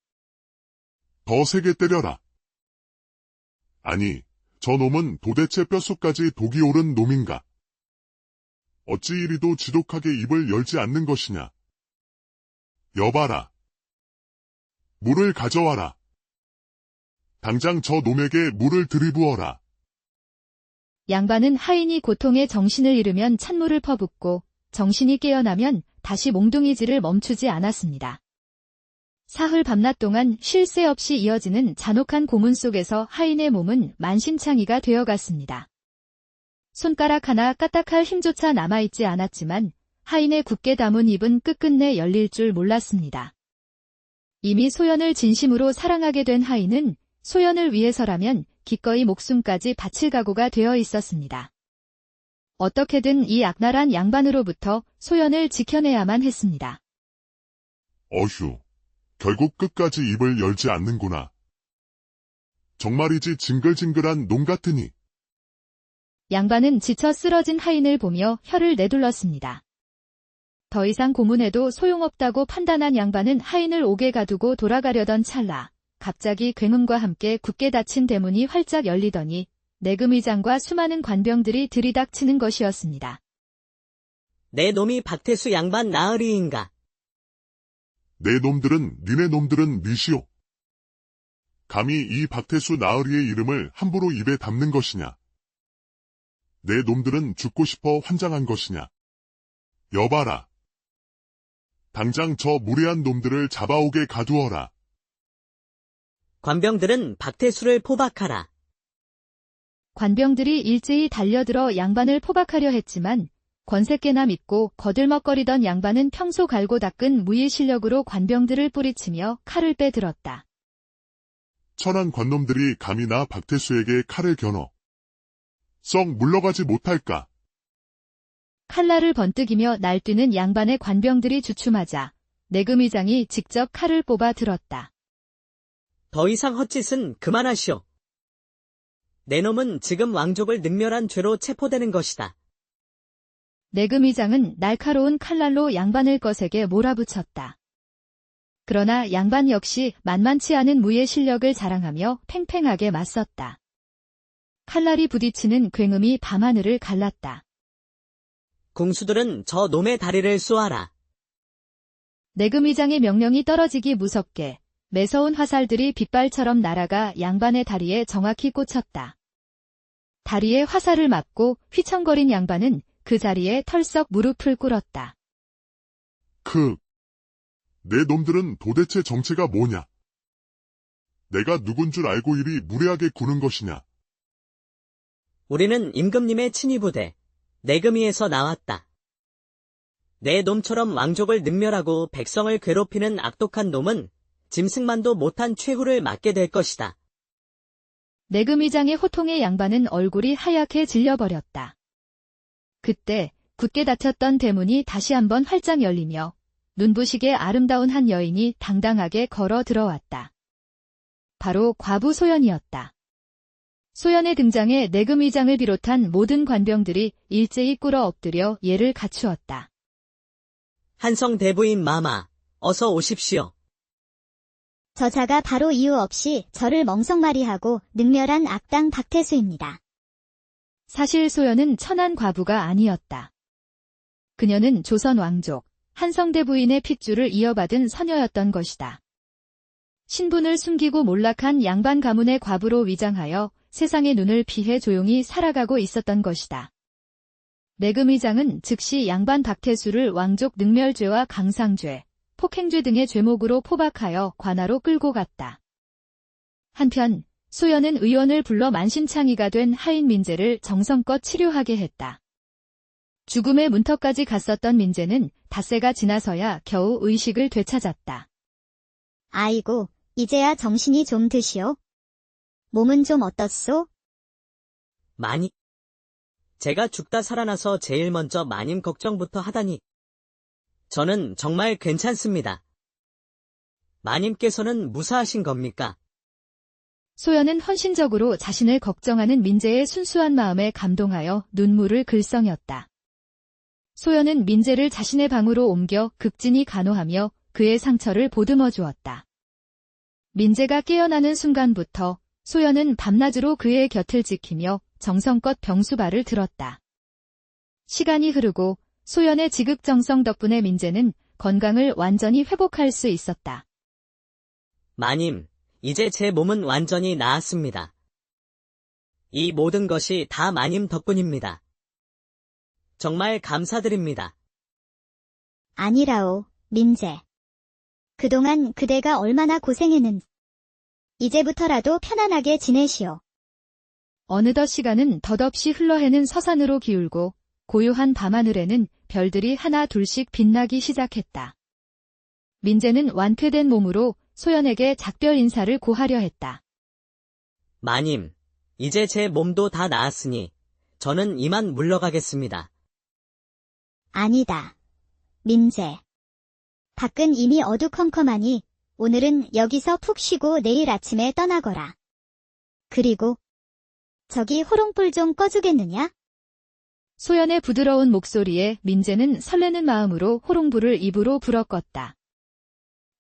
더 세게 때려라. 아니, 저 놈은 도대체 뼛속까지 독이 오른 놈인가? 어찌 이리도 지독하게 입을 열지 않는 것이냐? 여봐라. 물을 가져와라. 당장 저 놈에게 물을 들이부어라. 양반은 하인이 고통에 정신을 잃으면 찬물을 퍼붓고 정신이 깨어나면 다시 몽둥이질을 멈추지 않았습니다. 사흘 밤낮 동안 쉴 새 없이 이어지는 잔혹한 고문 속에서 하인의 몸은 만신창이가 되어갔습니다. 손가락 하나 까딱할 힘조차 남아있지 않았지만 하인의 굳게 담은 입은 끝끝내 열릴 줄 몰랐습니다. 이미 소연을 진심으로 사랑하게 된 하인은 소연을 위해서라면 기꺼이 목숨까지 바칠 각오가 되어 있었습니다. 어떻게든 이 악랄한 양반으로부터 소연을 지켜내야만 했습니다. 어휴, 결국 끝까지 입을 열지 않는구나. 정말이지 징글징글한 놈 같으니. 양반은 지쳐 쓰러진 하인을 보며 혀를 내둘렀습니다. 더 이상 고문해도 소용없다고 판단한 양반은 하인을 옥에 가두고 돌아가려던 찰나 갑자기 굉음과 함께 굳게 닫힌 대문이 활짝 열리더니 내금의장과 수많은 관병들이 들이닥치는 것이었습니다. 내 놈이 박태수 양반 나으리인가? 내 놈들은 니네 놈들은 니시오. 감히 이 박태수 나으리의 이름을 함부로 입에 담는 것이냐? 내 놈들은 죽고 싶어 환장한 것이냐? 여봐라. 당장 저 무례한 놈들을 잡아오게 가두어라. 관병들은 박태수를 포박하라. 관병들이 일제히 달려들어 양반을 포박하려 했지만 권세께나 믿고 거들먹거리던 양반은 평소 갈고 닦은 무예 실력으로 관병들을 뿌리치며 칼을 빼들었다. 천한 관놈들이 감히 나 박태수에게 칼을 겨눠. 썩 물러가지 못할까? 칼날을 번뜩이며 날뛰는 양반의 관병들이 주춤하자 내금의장이 직접 칼을 뽑아 들었다. 더 이상 헛짓은 그만하시오. 내 놈은 지금 왕족을 능멸한 죄로 체포되는 것이다. 내금의장은 날카로운 칼날로 양반을 거세게 몰아붙였다. 그러나 양반 역시 만만치 않은 무예 실력을 자랑하며 팽팽하게 맞섰다. 칼날이 부딪히는 굉음이 밤하늘을 갈랐다. 궁수들은 저 놈의 다리를 쏘아라. 내금의장의 명령이 떨어지기 무섭게 매서운 화살들이 빗발처럼 날아가 양반의 다리에 정확히 꽂혔다. 다리에 화살을 맞고 휘청거린 양반은 그 자리에 털썩 무릎을 꿇었다. 내 놈들은 도대체 정체가 뭐냐? 내가 누군 줄 알고 이리 무례하게 구는 것이냐? 우리는 임금님의 친위부대, 내금위에서 나왔다. 내 놈처럼 왕족을 능멸하고 백성을 괴롭히는 악독한 놈은 짐승만도 못한 최후를 맞게 될 것이다. 내금의장의 호통에 양반은 얼굴이 하얗게 질려버렸다. 그때 굳게 닫혔던 대문이 다시 한번 활짝 열리며 눈부시게 아름다운 한 여인이 당당하게 걸어 들어왔다. 바로 과부 소연이었다. 소연의 등장에 내금의장을 비롯한 모든 관병들이 일제히 꿇어 엎드려 예를 갖추었다. 한성 대부인 마마, 어서 오십시오. 저자가 바로 이유 없이 저를 멍석말이하고 능멸한 악당 박태수입니다. 사실 소연은 천한 과부가 아니었다. 그녀는 조선 왕족, 한성대 부인의 핏줄을 이어받은 서녀였던 것이다. 신분을 숨기고 몰락한 양반 가문의 과부로 위장하여 세상의 눈을 피해 조용히 살아가고 있었던 것이다. 내금의장은 즉시 양반 박태수를 왕족 능멸죄와 강상죄, 폭행죄 등의 죄목으로 포박하여 관하로 끌고 갔다. 한편 소연은 의원을 불러 만신창이가 된 하인 민재를 정성껏 치료하게 했다. 죽음의 문턱까지 갔었던 민재는 닷새가 지나서야 겨우 의식을 되찾았다. 아이고, 이제야 정신이 좀 드시오. 몸은 좀 어떻소? 많이. 제가 죽다 살아나서 제일 먼저 마님 걱정부터 하다니. 저는 정말 괜찮습니다. 마님께서는 무사하신 겁니까? 소연은 헌신적으로 자신을 걱정하는 민재의 순수한 마음에 감동하여 눈물을 글썽였다. 소연은 민재를 자신의 방으로 옮겨 극진히 간호하며 그의 상처를 보듬어 주었다. 민재가 깨어나는 순간부터 소연은 밤낮으로 그의 곁을 지키며 정성껏 병수발을 들었다. 시간이 흐르고 소연의 지극정성 덕분에 민재는 건강을 완전히 회복할 수 있었다. 마님, 이제 제 몸은 완전히 나았습니다. 이 모든 것이 다 마님 덕분입니다. 정말 감사드립니다. 아니라오, 민재. 그동안 그대가 얼마나 고생했는지. 이제부터라도 편안하게 지내시오. 어느덧 시간은 덧없이 흘러해는 서산으로 기울고 고요한 밤하늘에는 별들이 하나 둘씩 빛나기 시작했다. 민재는 완쾌된 몸으로 소연에게 작별 인사를 고하려 했다. 마님, 이제 제 몸도 다 나았으니 저는 이만 물러가겠습니다. 아니다. 민재. 밖은 이미 어두컴컴하니 오늘은 여기서 푹 쉬고 내일 아침에 떠나거라. 그리고 저기 호롱불 좀 꺼주겠느냐? 소연의 부드러운 목소리에 민재는 설레는 마음으로 호롱불을 입으로 불어 껐다.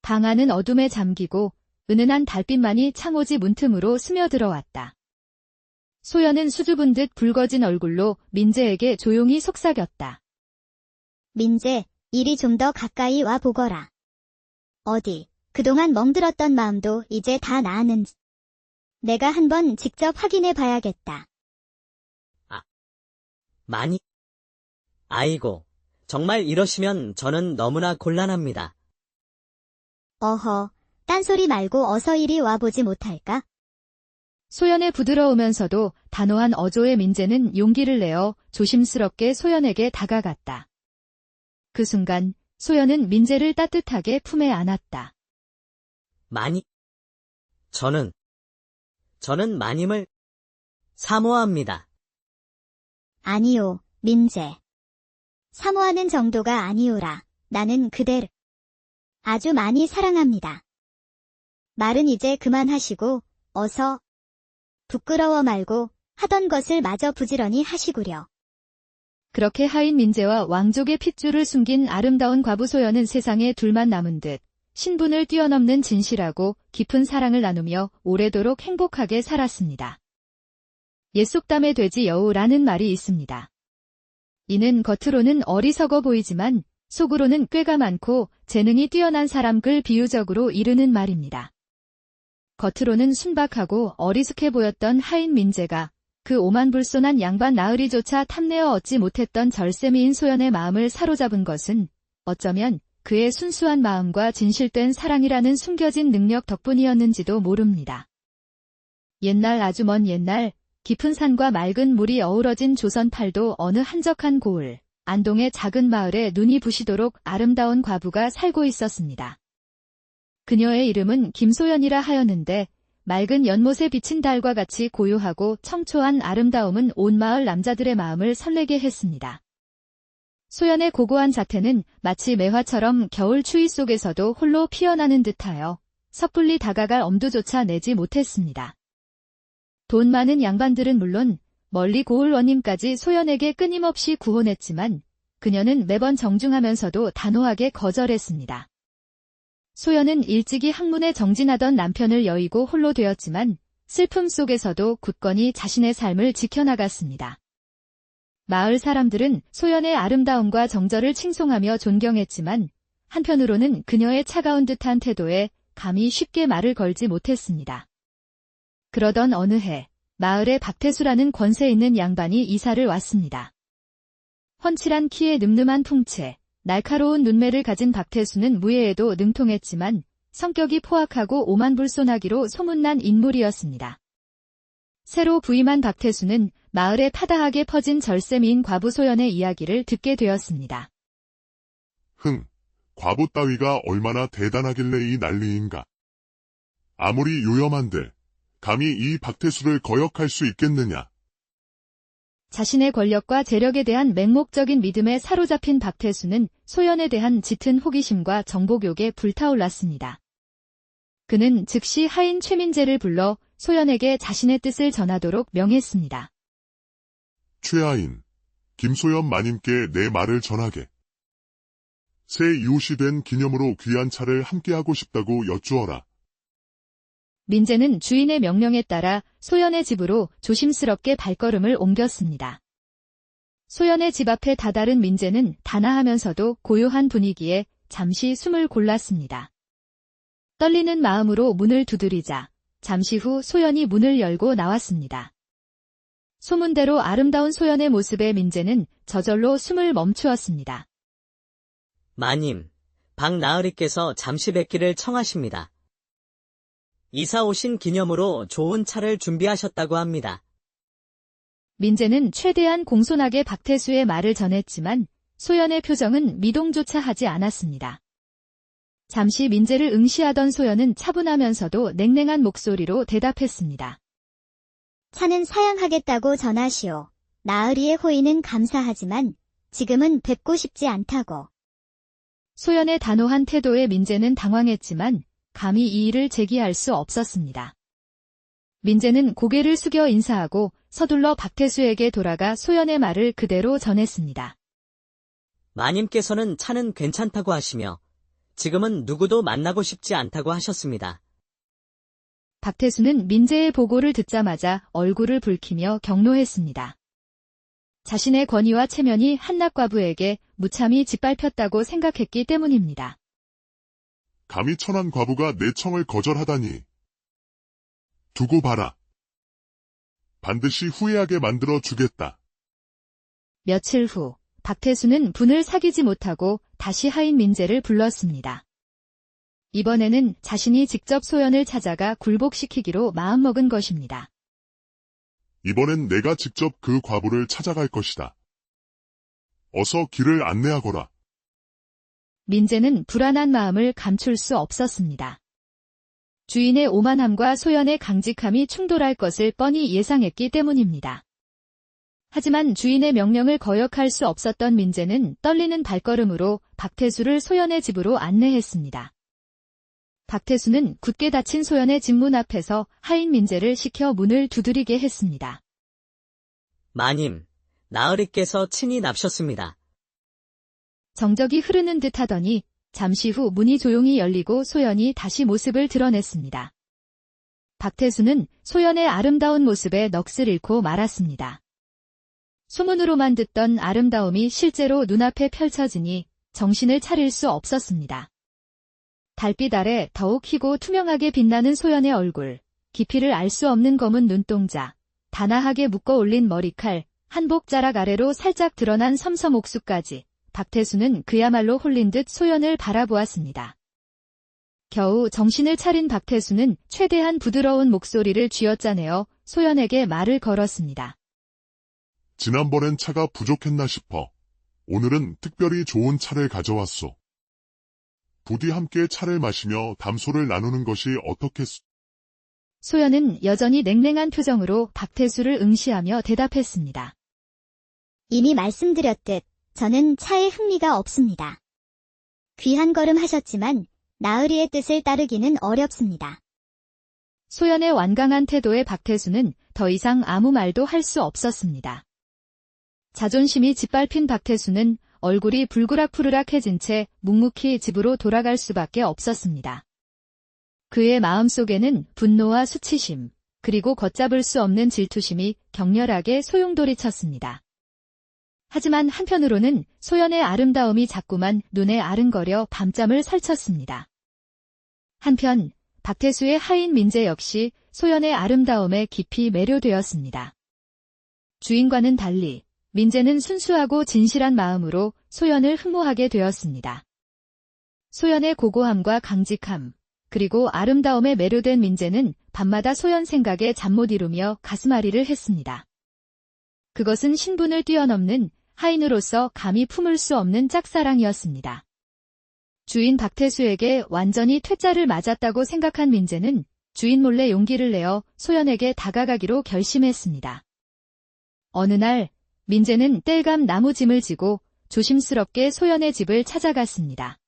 방 안은 어둠에 잠기고 은은한 달빛만이 창호지 문틈으로 스며들어왔다. 소연은 수줍은 듯 붉어진 얼굴로 민재에게 조용히 속삭였다. 민재, 이리 좀 더 가까이 와 보거라. 어디, 그동안 멍들었던 마음도 이제 다 나았는지. 내가 한번 직접 확인해 봐야겠다. 마님. 아이고, 정말 이러시면 저는 너무나 곤란합니다. 어허, 딴소리 말고 어서 이리 와보지 못할까? 소연의 부드러우면서도 단호한 어조의 민재는 용기를 내어 조심스럽게 소연에게 다가갔다. 그 순간 소연은 민재를 따뜻하게 품에 안았다. 마님. 저는 마님을 사모합니다. 아니요, 민재. 사모하는 정도가 아니오라. 나는 그대를 아주 많이 사랑합니다. 말은 이제 그만하시고 어서 부끄러워 말고 하던 것을 마저 부지런히 하시구려. 그렇게 하인 민재와 왕족의 핏줄을 숨긴 아름다운 과부 소연은 세상에 둘만 남은 듯 신분을 뛰어넘는 진실하고 깊은 사랑을 나누며 오래도록 행복하게 살았습니다. 옛속담에 돼지 여우라는 말이 있습니다. 이는 겉으로는 어리석어 보이지만 속으로는 꾀가 많고 재능이 뛰어난 사람을 비유적으로 이르는 말입니다. 겉으로는 순박하고 어리숙해 보였던 하인 민재가 그 오만불손한 양반 나으리조차 탐내어 얻지 못했던 절세미인 소연의 마음을 사로잡은 것은 어쩌면 그의 순수한 마음과 진실된 사랑이라는 숨겨진 능력 덕분이었는지도 모릅니다. 옛날 아주 먼 옛날 깊은 산과 맑은 물이 어우러진 조선팔도 어느 한적한 고을 안동의 작은 마을에 눈이 부시도록 아름다운 과부가 살고 있었습니다. 그녀의 이름은 김소연이라 하였는데 맑은 연못에 비친 달과 같이 고요하고 청초한 아름다움은 온 마을 남자들의 마음을 설레게 했습니다. 소연의 고고한 자태는 마치 매화처럼 겨울 추위 속에서도 홀로 피어나는 듯하여 섣불리 다가갈 엄두조차 내지 못했습니다. 돈 많은 양반들은 물론 멀리 고을 원님까지 소연에게 끊임없이 구혼했지만 그녀는 매번 정중하면서도 단호하게 거절했습니다. 소연은 일찍이 학문에 정진하던 남편을 여의고 홀로 되었지만 슬픔 속에서도 굳건히 자신의 삶을 지켜나갔습니다. 마을 사람들은 소연의 아름다움과 정절을 칭송하며 존경했지만 한편으로는 그녀의 차가운 듯한 태도에 감히 쉽게 말을 걸지 못했습니다. 그러던 어느 해 마을에 박태수라는 권세 있는 양반이 이사를 왔습니다. 훤칠한 키에 늠름한 풍채, 날카로운 눈매를 가진 박태수는 무예에도 능통했지만 성격이 포악하고 오만불손하기로 소문난 인물이었습니다. 새로 부임한 박태수는 마을에 파다하게 퍼진 절세미인 과부 소연의 이야기를 듣게 되었습니다. 과부 따위가 얼마나 대단하길래 이 난리인가. 아무리 요염한들 감히 이 박태수를 거역할 수 있겠느냐. 자신의 권력과 재력에 대한 맹목적인 믿음에 사로잡힌 박태수는 소연에 대한 짙은 호기심과 정복욕에 불타올랐습니다. 그는 즉시 하인 최민재를 불러 소연에게 자신의 뜻을 전하도록 명했습니다. 최하인, 김소연 마님께 내 말을 전하게. 새 이웃이 된 기념으로 귀한 차를 함께하고 싶다고 여쭈어라. 민재는 주인의 명령에 따라 소연의 집으로 조심스럽게 발걸음을 옮겼습니다. 소연의 집 앞에 다다른 민재는 단아하면서도 고요한 분위기에 잠시 숨을 골랐습니다. 떨리는 마음으로 문을 두드리자 잠시 후 소연이 문을 열고 나왔습니다. 소문대로 아름다운 소연의 모습에 민재는 저절로 숨을 멈추었습니다. 마님, 박나으리께서 잠시 뵙기를 청하십니다. 이사 오신 기념으로 좋은 차를 준비하셨다고 합니다. 민재는 최대한 공손하게 박태수의 말을 전했지만 소연의 표정은 미동조차 하지 않았습니다. 잠시 민재를 응시하던 소연은 차분하면서도 냉랭한 목소리로 대답했습니다. 차는 사양하겠다고 전하시오. 나으리의 호의는 감사하지만 지금은 뵙고 싶지 않다고. 소연의 단호한 태도에 민재는 당황했지만 감히 이 일을 제기할 수 없었습니다. 민재는 고개를 숙여 인사하고 서둘러 박태수에게 돌아가 소연의 말을 그대로 전했습니다. 마님께서는 차는 괜찮다고 하시며 지금은 누구도 만나고 싶지 않다고 하셨습니다. 박태수는 민재의 보고를 듣자마자 얼굴을 붉히며 경로했습니다. 자신의 권위와 체면이 한낱과부에게 무참히 짓밟혔다고 생각했기 때문입니다. 감히 천한 과부가 내 청을 거절하다니. 두고 봐라. 반드시 후회하게 만들어 주겠다. 며칠 후 박태수는 분을 사귀지 못하고 다시 하인 민재를 불렀습니다. 이번에는 자신이 직접 소연을 찾아가 굴복시키기로 마음먹은 것입니다. 이번엔 내가 직접 그 과부를 찾아갈 것이다. 어서 길을 안내하거라. 민재는 불안한 마음을 감출 수 없었습니다. 주인의 오만함과 소연의 강직함이 충돌할 것을 뻔히 예상했기 때문입니다. 하지만 주인의 명령을 거역할 수 없었던 민재는 떨리는 발걸음으로 박태수를 소연의 집으로 안내했습니다. 박태수는 굳게 닫힌 소연의 집 문 앞에서 하인 민재를 시켜 문을 두드리게 했습니다. 마님, 나으리께서 친히 납셨습니다. 정적이 흐르는 듯 하더니 잠시 후 문이 조용히 열리고 소연이 다시 모습을 드러냈습니다. 박태수는 소연의 아름다운 모습에 넋을 잃고 말았습니다. 소문으로만 듣던 아름다움이 실제로 눈앞에 펼쳐지니 정신을 차릴 수 없었습니다. 달빛 아래 더욱 희고 투명하게 빛나는 소연의 얼굴, 깊이를 알 수 없는 검은 눈동자, 단아하게 묶어 올린 머리칼, 한복 자락 아래로 살짝 드러난 섬섬 옥수까지 박태수는 그야말로 홀린 듯 소연을 바라보았습니다. 겨우 정신을 차린 박태수는 최대한 부드러운 목소리를 쥐어짜내어 소연에게 말을 걸었습니다. 지난번엔 차가 부족했나 싶어. 오늘은 특별히 좋은 차를 가져왔소. 부디 함께 차를 마시며 담소를 나누는 것이 어떻겠소? 소연은 여전히 냉랭한 표정으로 박태수를 응시하며 대답했습니다. 이미 말씀드렸듯 저는 차에 흥미가 없습니다. 귀한 걸음 하셨지만 나으리의 뜻을 따르기는 어렵습니다. 소연의 완강한 태도에 박태수는 더 이상 아무 말도 할 수 없었습니다. 자존심이 짓밟힌 박태수는 얼굴이 불그락푸르락해진 채 묵묵히 집으로 돌아갈 수밖에 없었습니다. 그의 마음속에는 분노와 수치심, 그리고 걷잡을 수 없는 질투심이 격렬하게 소용돌이쳤습니다. 하지만 한편으로는 소연의 아름다움이 자꾸만 눈에 아른거려 밤잠을 설쳤습니다. 한편 박태수의 하인 민재 역시 소연의 아름다움에 깊이 매료되었습니다. 주인과는 달리 민재는 순수하고 진실한 마음으로 소연을 흠모하게 되었습니다. 소연의 고고함과 강직함, 그리고 아름다움에 매료된 민재는 밤마다 소연 생각에 잠 못 이루며 가슴앓이를 했습니다. 그것은 신분을 뛰어넘는 하인으로서 감히 품을 수 없는 짝사랑이었습니다. 주인 박태수에게 완전히 퇴짜를 맞았다고 생각한 민재는 주인 몰래 용기를 내어 소연에게 다가가기로 결심했습니다. 어느 날 민재는 땔감 나무짐을 지고 조심스럽게 소연의 집을 찾아갔습니다.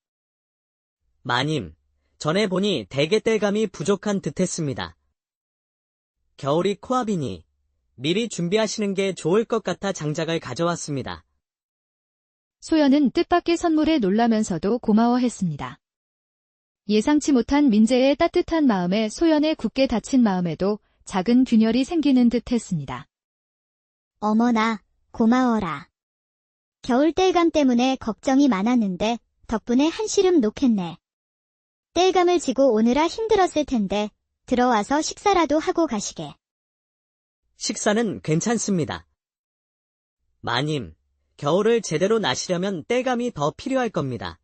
마님, 전에 보니 대게 땔감이 부족한 듯했습니다. 겨울이 코앞이니 미리 준비하시는 게 좋을 것 같아 장작을 가져왔습니다. 소연은 뜻밖의 선물에 놀라면서도 고마워했습니다. 예상치 못한 민재의 따뜻한 마음에 소연의 굳게 닫힌 마음에도 작은 균열이 생기는 듯 했습니다. 어머나, 고마워라. 겨울 땔감 때문에 걱정이 많았는데 덕분에 한시름 놓겠네. 땔감을 지고 오느라 힘들었을 텐데 들어와서 식사라도 하고 가시게. 식사는 괜찮습니다. 마님, 겨울을 제대로 나시려면 땔감이 더 필요할 겁니다.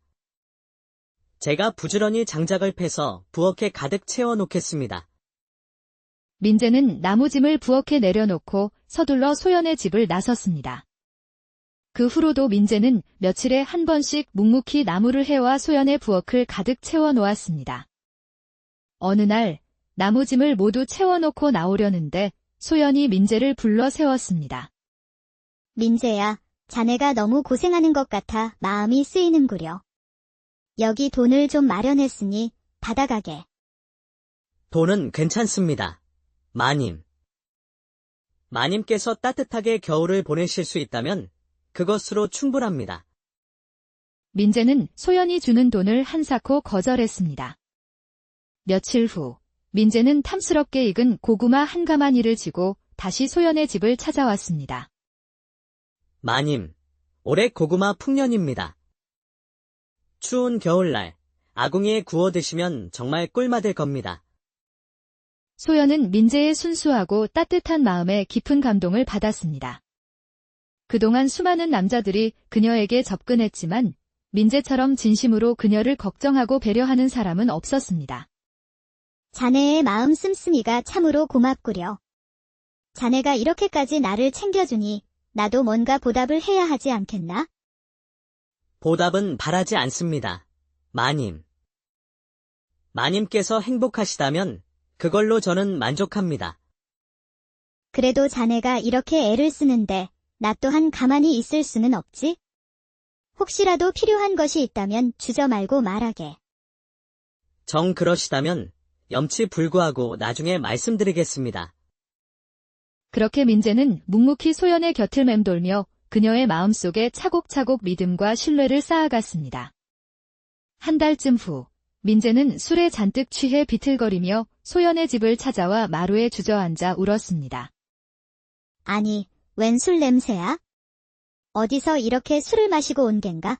제가 부지런히 장작을 패서 부엌에 가득 채워놓겠습니다. 민재는 나무짐을 부엌에 내려놓고 서둘러 소연의 집을 나섰습니다. 그 후로도 민재는 며칠에 한 번씩 묵묵히 나무를 해와 소연의 부엌을 가득 채워놓았습니다. 어느 날 나무짐을 모두 채워놓고 나오려는데 소연이 민재를 불러 세웠습니다. 민재야, 자네가 너무 고생하는 것 같아 마음이 쓰이는구려. 여기 돈을 좀 마련했으니 받아가게. 돈은 괜찮습니다. 마님. 마님께서 따뜻하게 겨울을 보내실 수 있다면 그것으로 충분합니다. 민재는 소연이 주는 돈을 한사코 거절했습니다. 며칠 후 민재는 탐스럽게 익은 고구마 한 가마니를 지고 다시 소연의 집을 찾아왔습니다. 마님, 올해 고구마 풍년입니다. 추운 겨울날 아궁이에 구워 드시면 정말 꿀맛일 겁니다. 소연은 민재의 순수하고 따뜻한 마음에 깊은 감동을 받았습니다. 그동안 수많은 남자들이 그녀에게 접근했지만 민재처럼 진심으로 그녀를 걱정하고 배려하는 사람은 없었습니다. 자네의 마음 씀씀이가 참으로 고맙구려. 자네가 이렇게까지 나를 챙겨주니 나도 뭔가 보답을 해야 하지 않겠나? 보답은 바라지 않습니다. 마님. 마님께서 행복하시다면 그걸로 저는 만족합니다. 그래도 자네가 이렇게 애를 쓰는데 나 또한 가만히 있을 수는 없지? 혹시라도 필요한 것이 있다면 주저 말고 말하게. 정 그러시다면 염치불구하고 나중에 말씀드리겠습니다. 그렇게 민재는 묵묵히 소연의 곁을 맴돌며 그녀의 마음속에 차곡차곡 믿음과 신뢰를 쌓아갔습니다. 한 달쯤 후 민재는 술에 잔뜩 취해 비틀거리며 소연의 집을 찾아와 마루에 주저앉아 울었습니다. 아니, 웬 술 냄새야? 어디서 이렇게 술을 마시고 온 겐가?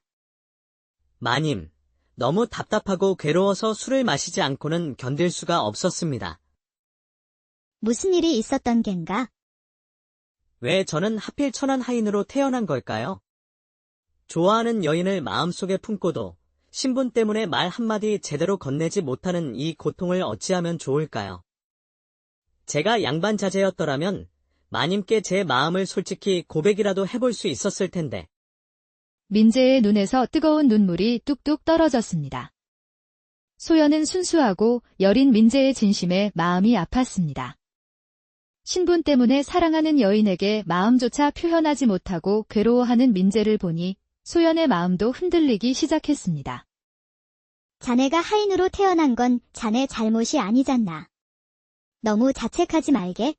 마님, 너무 답답하고 괴로워서 술을 마시지 않고는 견딜 수가 없었습니다. 무슨 일이 있었던 겐가? 왜 저는 하필 천안 하인으로 태어난 걸까요? 좋아하는 여인을 마음속에 품고도 신분 때문에 말 한마디 제대로 건네지 못하는 이 고통을 어찌하면 좋을까요? 제가 양반자제였더라면 마님께 제 마음을 솔직히 고백이라도 해볼 수 있었을 텐데. 민재의 눈에서 뜨거운 눈물이 뚝뚝 떨어졌습니다. 소연은 순수하고 여린 민재의 진심에 마음이 아팠습니다. 신분 때문에 사랑하는 여인에게 마음조차 표현하지 못하고 괴로워하는 민재를 보니 소연의 마음도 흔들리기 시작했습니다. 자네가 하인으로 태어난 건 자네 잘못이 아니잖나. 너무 자책하지 말게.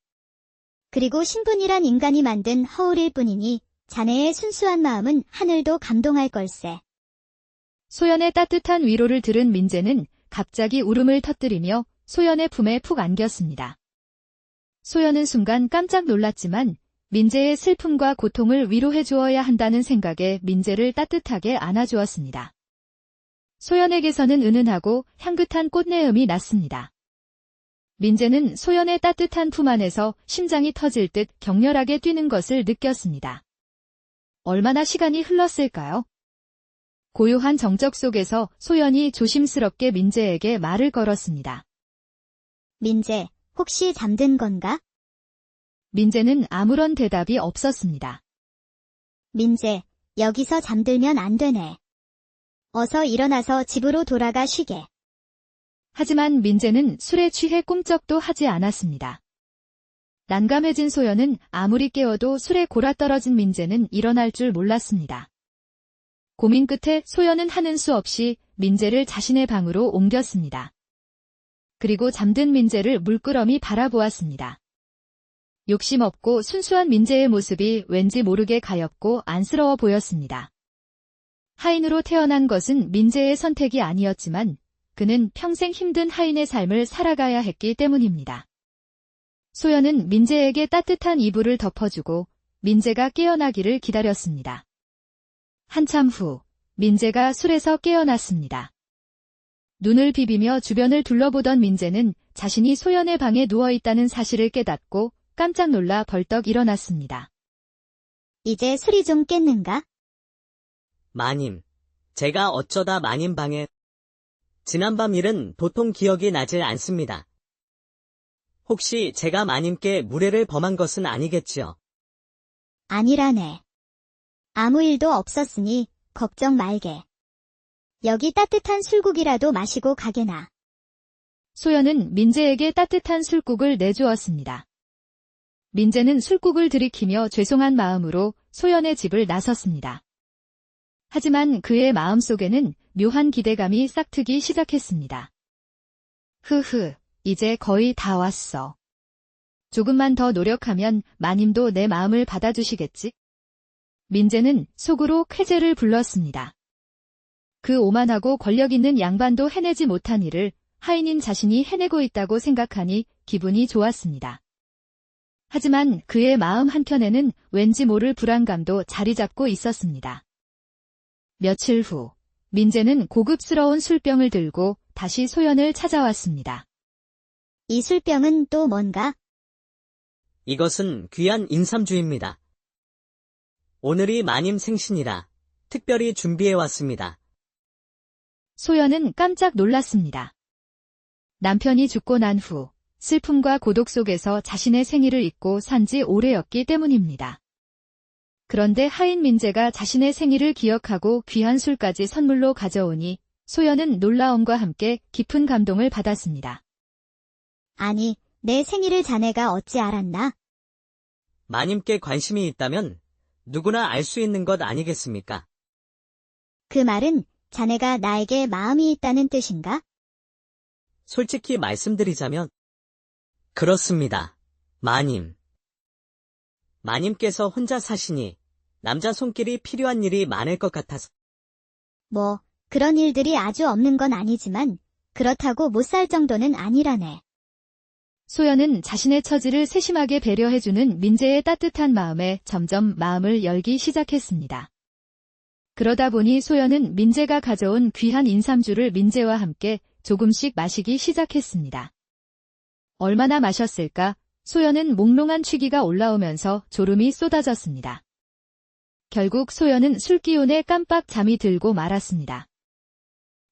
그리고 신분이란 인간이 만든 허울일 뿐이니 자네의 순수한 마음은 하늘도 감동할 걸세. 소연의 따뜻한 위로를 들은 민재는 갑자기 울음을 터뜨리며 소연의 품에 푹 안겼습니다. 소연은 순간 깜짝 놀랐지만 민재의 슬픔과 고통을 위로해 주어야 한다는 생각에 민재를 따뜻하게 안아주었습니다. 소연에게서는 은은하고 향긋한 꽃내음이 났습니다. 민재는 소연의 따뜻한 품 안에서 심장이 터질 듯 격렬하게 뛰는 것을 느꼈습니다. 얼마나 시간이 흘렀을까요? 고요한 정적 속에서 소연이 조심스럽게 민재에게 말을 걸었습니다. 민재, 혹시 잠든 건가? 민재는 아무런 대답이 없었습니다. 민재, 여기서 잠들면 안 되네. 어서 일어나서 집으로 돌아가 쉬게. 하지만 민재는 술에 취해 꿈쩍도 하지 않았습니다. 난감해진 소연은 아무리 깨워도 술에 골아떨어진 민재는 일어날 줄 몰랐습니다. 고민 끝에 소연은 하는 수 없이 민재를 자신의 방으로 옮겼습니다. 그리고 잠든 민재를 물끄러미 바라보았습니다. 욕심 없고 순수한 민재의 모습이 왠지 모르게 가엽고 안쓰러워 보였습니다. 하인으로 태어난 것은 민재의 선택이 아니었지만 그는 평생 힘든 하인의 삶을 살아가야 했기 때문입니다. 소연은 민재에게 따뜻한 이불을 덮어주고 민재가 깨어나기를 기다렸습니다. 한참 후 민재가 술에서 깨어났습니다. 눈을 비비며 주변을 둘러보던 민재는 자신이 소연의 방에 누워있다는 사실을 깨닫고 깜짝 놀라 벌떡 일어났습니다. 이제 술이 좀 깼는가? 마님, 제가 어쩌다 마님 방에 지난밤 일은 도통 기억이 나질 않습니다. 혹시 제가 마님께 무례를 범한 것은 아니겠지요? 아니라네. 아무 일도 없었으니 걱정 말게. 여기 따뜻한 술국이라도 마시고 가게나. 소연은 민재에게 따뜻한 술국을 내주었습니다. 민재는 술국을 들이키며 죄송한 마음으로 소연의 집을 나섰습니다. 하지만 그의 마음속에는 묘한 기대감이 싹트기 시작했습니다. 흐흐, 이제 거의 다 왔어. 조금만 더 노력하면 마님도 내 마음을 받아주시겠지? 민재는 속으로 쾌재를 불렀습니다. 그 오만하고 권력 있는 양반도 해내지 못한 일을 하인인 자신이 해내고 있다고 생각하니 기분이 좋았습니다. 하지만 그의 마음 한켠에는 왠지 모를 불안감도 자리 잡고 있었습니다. 며칠 후, 민재는 고급스러운 술병을 들고 다시 소연을 찾아왔습니다. 이 술병은 또 뭔가? 이것은 귀한 인삼주입니다. 오늘이 마님 생신이라 특별히 준비해왔습니다. 소연은 깜짝 놀랐습니다. 남편이 죽고 난 후 슬픔과 고독 속에서 자신의 생일을 잊고 산 지 오래였기 때문입니다. 그런데 하인 민재가 자신의 생일을 기억하고 귀한 술까지 선물로 가져오니 소연은 놀라움과 함께 깊은 감동을 받았습니다. 아니, 내 생일을 자네가 어찌 알았나? 마님께 관심이 있다면 누구나 알 수 있는 것 아니겠습니까? 그 말은 자네가 나에게 마음이 있다는 뜻인가? 솔직히 말씀드리자면 그렇습니다. 마님. 마님께서 혼자 사시니 남자 손길이 필요한 일이 많을 것 같아서. 뭐, 그런 일들이 아주 없는 건 아니지만 그렇다고 못 살 정도는 아니라네. 소연은 자신의 처지를 세심하게 배려해주는 민재의 따뜻한 마음에 점점 마음을 열기 시작했습니다. 그러다 보니 소연은 민재가 가져온 귀한 인삼주를 민재와 함께 조금씩 마시기 시작했습니다. 얼마나 마셨을까? 소연은 몽롱한 취기가 올라오면서 졸음이 쏟아졌습니다. 결국 소연은 술기운에 깜빡 잠이 들고 말았습니다.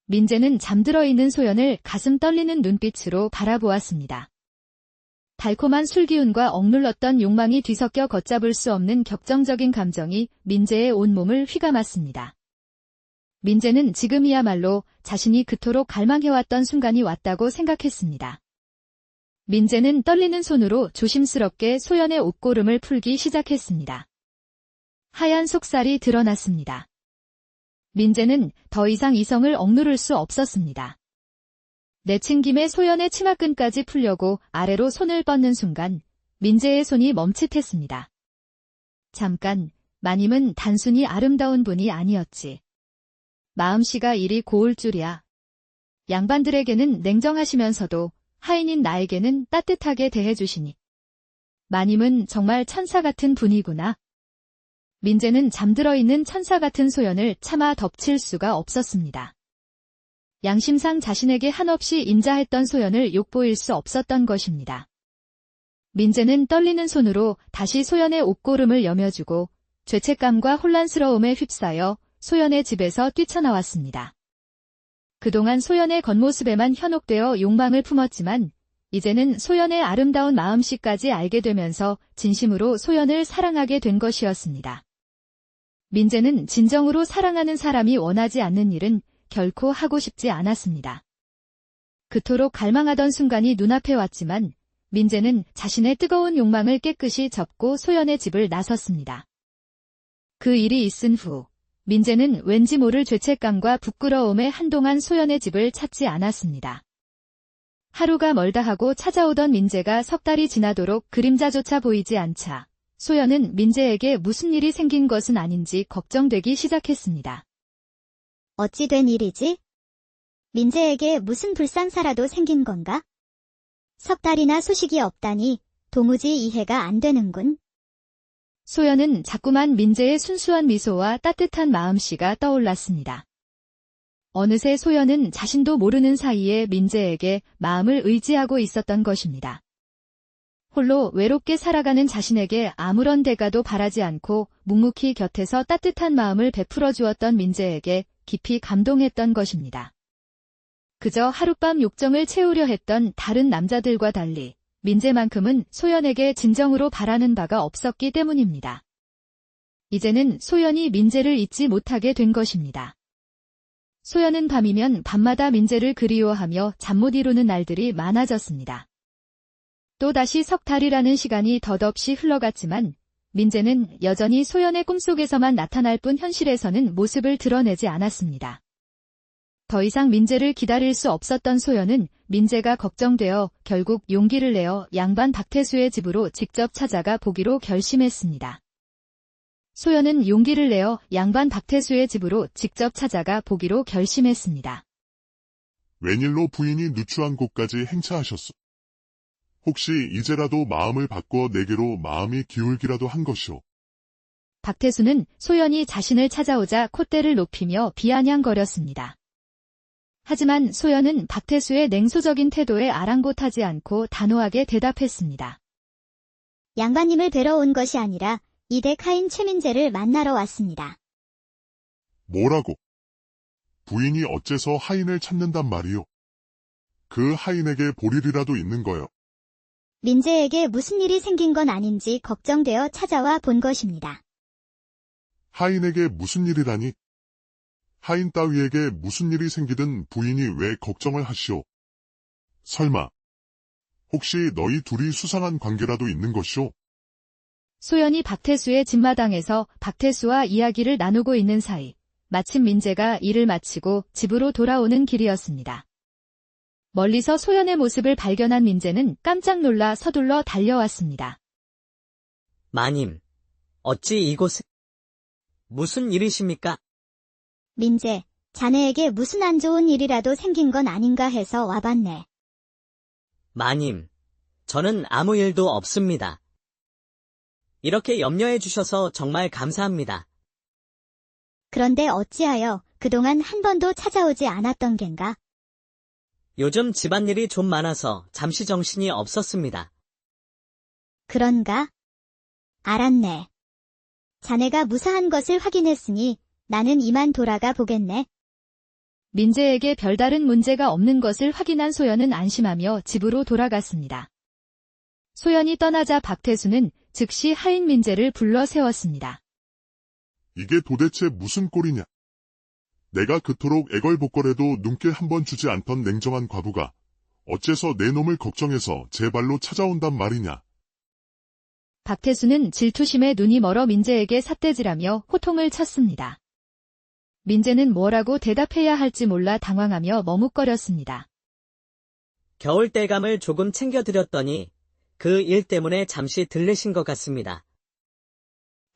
민재는 잠들어 있는 소연을 가슴 떨리는 눈빛으로 바라보았습니다. 달콤한 술기운과 억눌렀던 욕망이 뒤섞여 걷잡을 수 없는 격정적인 감정이 민재의 온몸을 휘감았습니다. 민재는 지금이야말로 자신이 그토록 갈망해왔던 순간이 왔다고 생각했습니다. 민재는 떨리는 손으로 조심스럽게 소연의 옷고름을 풀기 시작했습니다. 하얀 속살이 드러났습니다. 민재는 더 이상 이성을 억누를 수 없었습니다. 내친김에 소연의 치마끈까지 풀려고 아래로 손을 뻗는 순간 민재의 손이 멈칫했습니다. 잠깐, 마님은 단순히 아름다운 분이 아니었지. 마음씨가 이리 고울 줄이야. 양반들에게는 냉정하시면서도 하인인 나에게는 따뜻하게 대해주시니. 마님은 정말 천사 같은 분이구나. 민재는 잠들어 있는 천사 같은 소연을 차마 덮칠 수가 없었습니다. 양심상 자신에게 한없이 인자했던 소연을 욕보일 수 없었던 것입니다. 민재는 떨리는 손으로 다시 소연의 옷고름을 여며주고 죄책감과 혼란스러움에 휩싸여 소연의 집에서 뛰쳐나왔습니다. 그동안 소연의 겉모습에만 현혹되어 욕망을 품었지만 이제는 소연의 아름다운 마음씨까지 알게 되면서 진심으로 소연을 사랑하게 된 것이었습니다. 민재는 진정으로 사랑하는 사람이 원하지 않는 일은 결코 하고 싶지 않았습니다. 그토록 갈망하던 순간이 눈앞에 왔지만 민재는 자신의 뜨거운 욕망을 깨끗이 접고 소연의 집을 나섰습니다. 그 일이 있은 후 민재는 왠지 모를 죄책감과 부끄러움에 한동안 소연의 집을 찾지 않았습니다. 하루가 멀다 하고 찾아오던 민재가 석 달이 지나도록 그림자조차 보이지 않자 소연은 민재에게 무슨 일이 생긴 것은 아닌지 걱정되기 시작했습니다. 어찌 된 일이지? 민재에게 무슨 불상사라도 생긴 건가? 석 달이나 소식이 없다니 도무지 이해가 안 되는군. 소연은 자꾸만 민재의 순수한 미소와 따뜻한 마음씨가 떠올랐습니다. 어느새 소연은 자신도 모르는 사이에 민재에게 마음을 의지하고 있었던 것입니다. 홀로 외롭게 살아가는 자신에게 아무런 대가도 바라지 않고 묵묵히 곁에서 따뜻한 마음을 베풀어 주었던 민재에게 깊이 감동했던 것입니다. 그저 하룻밤 욕정을 채우려 했던 다른 남자들과 달리 민재만큼은 소연에게 진정으로 바라는 바가 없었기 때문입니다. 이제는 소연이 민재를 잊지 못하게 된 것입니다. 소연은 밤이면 밤마다 민재를 그리워하며 잠 못 이루는 날들이 많아졌습니다. 또다시 석 달이라는 시간이 덧없이 흘러갔지만 민재는 여전히 소연의 꿈속에서만 나타날 뿐 현실에서는 모습을 드러내지 않았습니다. 더 이상 민재를 기다릴 수 없었던 소연은 민재가 걱정되어 결국 용기를 내어 양반 박태수의 집으로 직접 찾아가 보기로 결심했습니다. 소연은 용기를 내어 양반 박태수의 집으로 직접 찾아가 보기로 결심했습니다. 웬일로 부인이 누추한 곳까지 행차하셨소? 혹시 이제라도 마음을 바꿔 내게로 마음이 기울기라도 한 것이오? 박태수는 소연이 자신을 찾아오자 콧대를 높이며 비아냥거렸습니다. 하지만 소연은 박태수의 냉소적인 태도에 아랑곳하지 않고 단호하게 대답했습니다. 양반님을 뵈러 온 것이 아니라 이댁 하인 최민재를 만나러 왔습니다. 뭐라고? 부인이 어째서 하인을 찾는단 말이오? 그 하인에게 볼 일이라도 있는 거요. 민재에게 무슨 일이 생긴 건 아닌지 걱정되어 찾아와 본 것입니다. 하인에게 무슨 일이라니? 하인 따위에게 무슨 일이 생기든 부인이 왜 걱정을 하시오? 설마 혹시 너희 둘이 수상한 관계라도 있는 것이오? 소연이 박태수의 집마당에서 박태수와 이야기를 나누고 있는 사이 마침 민재가 일을 마치고 집으로 돌아오는 길이었습니다. 멀리서 소연의 모습을 발견한 민재는 깜짝 놀라 서둘러 달려왔습니다. 마님, 어찌 이곳에 무슨 일이십니까? 민재, 자네에게 무슨 안 좋은 일이라도 생긴 건 아닌가 해서 와봤네. 마님, 저는 아무 일도 없습니다. 이렇게 염려해 주셔서 정말 감사합니다. 그런데 어찌하여 그동안 한 번도 찾아오지 않았던 겐가? 요즘 집안일이 좀 많아서 잠시 정신이 없었습니다. 그런가? 알았네. 자네가 무사한 것을 확인했으니 나는 이만 돌아가 보겠네. 민재에게 별다른 문제가 없는 것을 확인한 소연은 안심하며 집으로 돌아갔습니다. 소연이 떠나자 박태수는 즉시 하인 민재를 불러 세웠습니다. 이게 도대체 무슨 꼴이냐? 내가 그토록 애걸복걸해도 눈길 한번 주지 않던 냉정한 과부가 어째서 내 놈을 걱정해서 제 발로 찾아온단 말이냐? 박태수는 질투심에 눈이 멀어 민재에게 삿대질하며 호통을 쳤습니다. 민재는 뭐라고 대답해야 할지 몰라 당황하며 머뭇거렸습니다. 겨울대감을 조금 챙겨드렸더니 그 일 때문에 잠시 들르신 것 같습니다.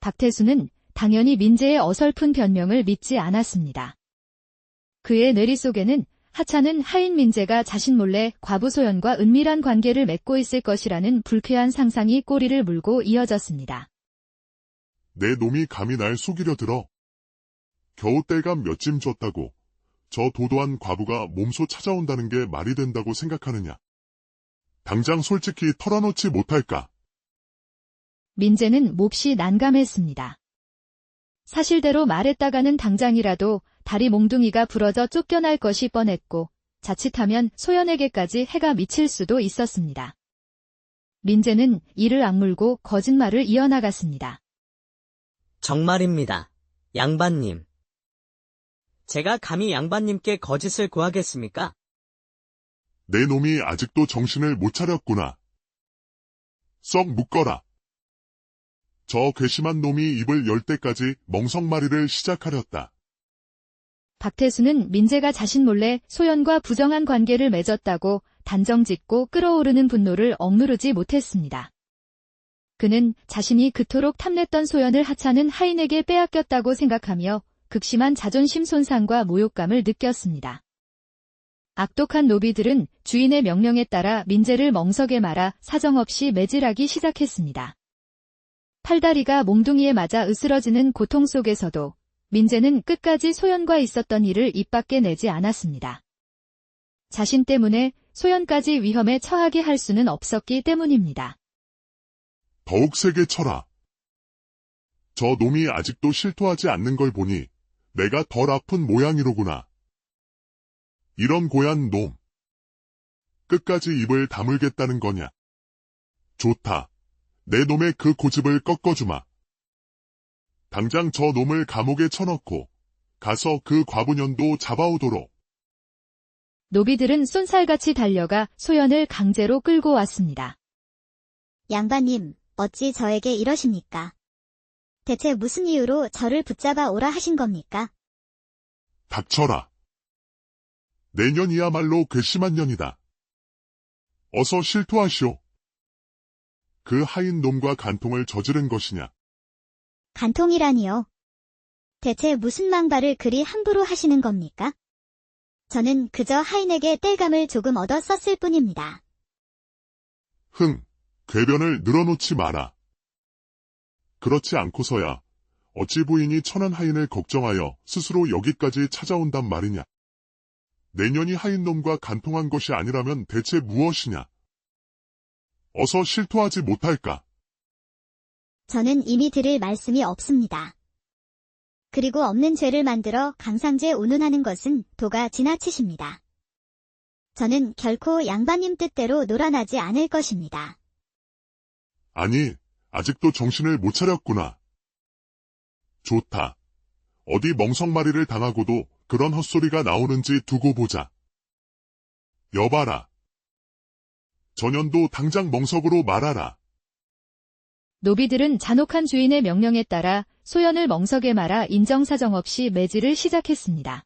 박태수는 당연히 민재의 어설픈 변명을 믿지 않았습니다. 그의 뇌리 속에는 하찮은 하인 민재가 자신 몰래 과부 소연과 은밀한 관계를 맺고 있을 것이라는 불쾌한 상상이 꼬리를 물고 이어졌습니다. 내 놈이 감히 날 속이려 들어. 겨우 땔감 몇 짐 줬다고 저 도도한 과부가 몸소 찾아온다는 게 말이 된다고 생각하느냐? 당장 솔직히 털어놓지 못할까? 민재는 몹시 난감했습니다. 사실대로 말했다가는 당장이라도 다리 몽둥이가 부러져 쫓겨날 것이 뻔했고 자칫하면 소연에게까지 해가 미칠 수도 있었습니다. 민재는 이를 악물고 거짓말을 이어나갔습니다. 정말입니다. 양반님. 제가 감히 양반님께 거짓을 구하겠습니까? 내 놈이 아직도 정신을 못 차렸구나. 썩 묶어라. 저 괘씸한 놈이 입을 열 때까지 멍석마리를 시작하렸다. 박태수는 민재가 자신 몰래 소연과 부정한 관계를 맺었다고 단정짓고 끓어오르는 분노를 억누르지 못했습니다. 그는 자신이 그토록 탐냈던 소연을 하찮은 하인에게 빼앗겼다고 생각하며 극심한 자존심 손상과 모욕감을 느꼈습니다. 악독한 노비들은 주인의 명령에 따라 민재를 멍석에 말아 사정없이 매질하기 시작했습니다. 팔다리가 몽둥이에 맞아 으스러지는 고통 속에서도 민재는 끝까지 소연과 있었던 일을 입 밖에 내지 않았습니다. 자신 때문에 소연까지 위험에 처하게 할 수는 없었기 때문입니다. 더욱 세게 쳐라. 저 놈이 아직도 실토하지 않는 걸 보니 내가 덜 아픈 모양이로구나. 이런 고얀 놈. 끝까지 입을 다물겠다는 거냐. 좋다. 내 놈의 그 고집을 꺾어주마. 당장 저 놈을 감옥에 쳐넣고 가서 그 과부년도 잡아오도록. 노비들은 쏜살같이 달려가 소연을 강제로 끌고 왔습니다. 양반님, 어찌 저에게 이러십니까? 대체 무슨 이유로 저를 붙잡아 오라 하신 겁니까? 닥쳐라. 내년이야말로 괘씸한 년이다. 어서 실토하시오. 그 하인 놈과 간통을 저지른 것이냐. 간통이라니요. 대체 무슨 망발을 그리 함부로 하시는 겁니까? 저는 그저 하인에게 땔감을 조금 얻어 썼을 뿐입니다. 흥, 궤변을 늘어놓지 마라. 그렇지 않고서야 어찌 부인이 천한 하인을 걱정하여 스스로 여기까지 찾아온단 말이냐. 내년이 하인 놈과 간통한 것이 아니라면 대체 무엇이냐. 어서 실토하지 못할까. 저는 이미 드릴 말씀이 없습니다. 그리고 없는 죄를 만들어 강상제 운운하는 것은 도가 지나치십니다. 저는 결코 양반님 뜻대로 놀아나지 않을 것입니다. 아니, 아직도 정신을 못 차렸구나. 좋다. 어디 멍석마리를 당하고도 그런 헛소리가 나오는지 두고 보자. 여봐라. 전년도 당장 멍석으로 말아라. 노비들은 잔혹한 주인의 명령에 따라 소연을 멍석에 말아 인정사정 없이 매질을 시작했습니다.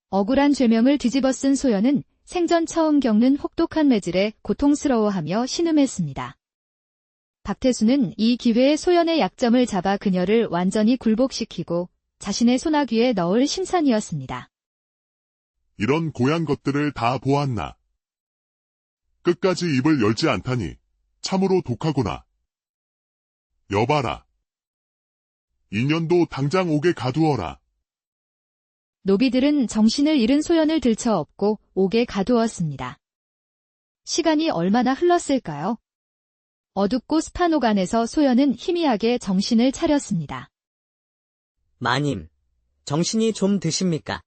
억울한 죄명을 뒤집어 쓴 소연은 생전 처음 겪는 혹독한 매질에 고통스러워하며 신음했습니다. 박태수는 이 기회에 소연의 약점을 잡아 그녀를 완전히 굴복시키고 자신의 소나귀에 넣을 심산이었습니다. 이런 고얀 것들을 다 보았나. 끝까지 입을 열지 않다니 참으로 독하구나. 여봐라. 인연도 당장 옥에 가두어라. 노비들은 정신을 잃은 소연을 들쳐업고 옥에 가두었습니다. 시간이 얼마나 흘렀을까요? 어둡고 습한 옥 안에서 소연은 희미하게 정신을 차렸습니다. 마님, 정신이 좀 드십니까?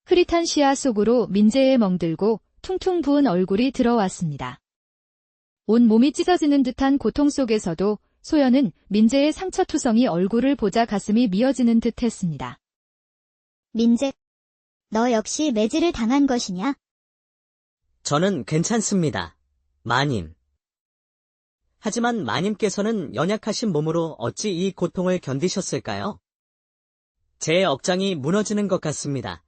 흐릿한 시야 속으로 민재에 멍들고 퉁퉁 부은 얼굴이 들어왔습니다. 온 몸이 찢어지는 듯한 고통 속에서도 소연은 민재의 상처투성이 얼굴을 보자 가슴이 미어지는 듯 했습니다. 민재, 너 역시 매질을 당한 것이냐? 저는 괜찮습니다. 마님. 하지만 마님께서는 연약하신 몸으로 어찌 이 고통을 견디셨을까요? 제 억장이 무너지는 것 같습니다.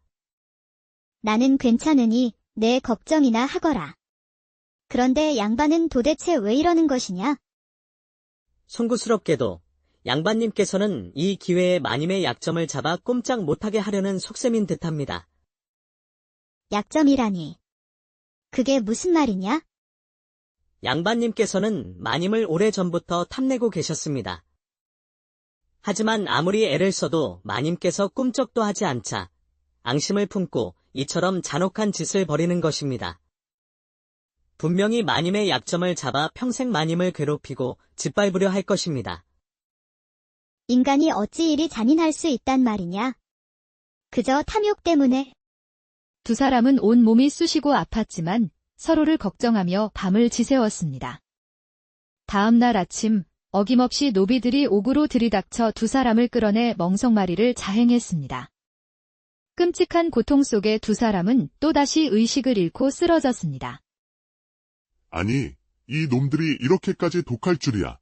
나는 괜찮으니 내 걱정이나 하거라. 그런데 양반은 도대체 왜 이러는 것이냐? 송구스럽게도 양반님께서는 이 기회에 마님의 약점을 잡아 꼼짝 못하게 하려는 속셈인 듯합니다. 약점이라니. 그게 무슨 말이냐? 양반님께서는 마님을 오래전부터 탐내고 계셨습니다. 하지만 아무리 애를 써도 마님께서 꿈쩍도 하지 않자 앙심을 품고 이처럼 잔혹한 짓을 벌이는 것입니다. 분명히 마님의 약점을 잡아 평생 마님을 괴롭히고 짓밟으려 할 것입니다. 인간이 어찌 이리 잔인할 수 있단 말이냐? 그저 탐욕 때문에. 두 사람은 온 몸이 쑤시고 아팠지만 서로를 걱정하며 밤을 지새웠습니다. 다음 날 아침 어김없이 노비들이 옥으로 들이닥쳐 두 사람을 끌어내 멍석마리를 자행했습니다. 끔찍한 고통 속에 두 사람은 또다시 의식을 잃고 쓰러졌습니다. 아니, 이 놈들이 이렇게까지 독할 줄이야.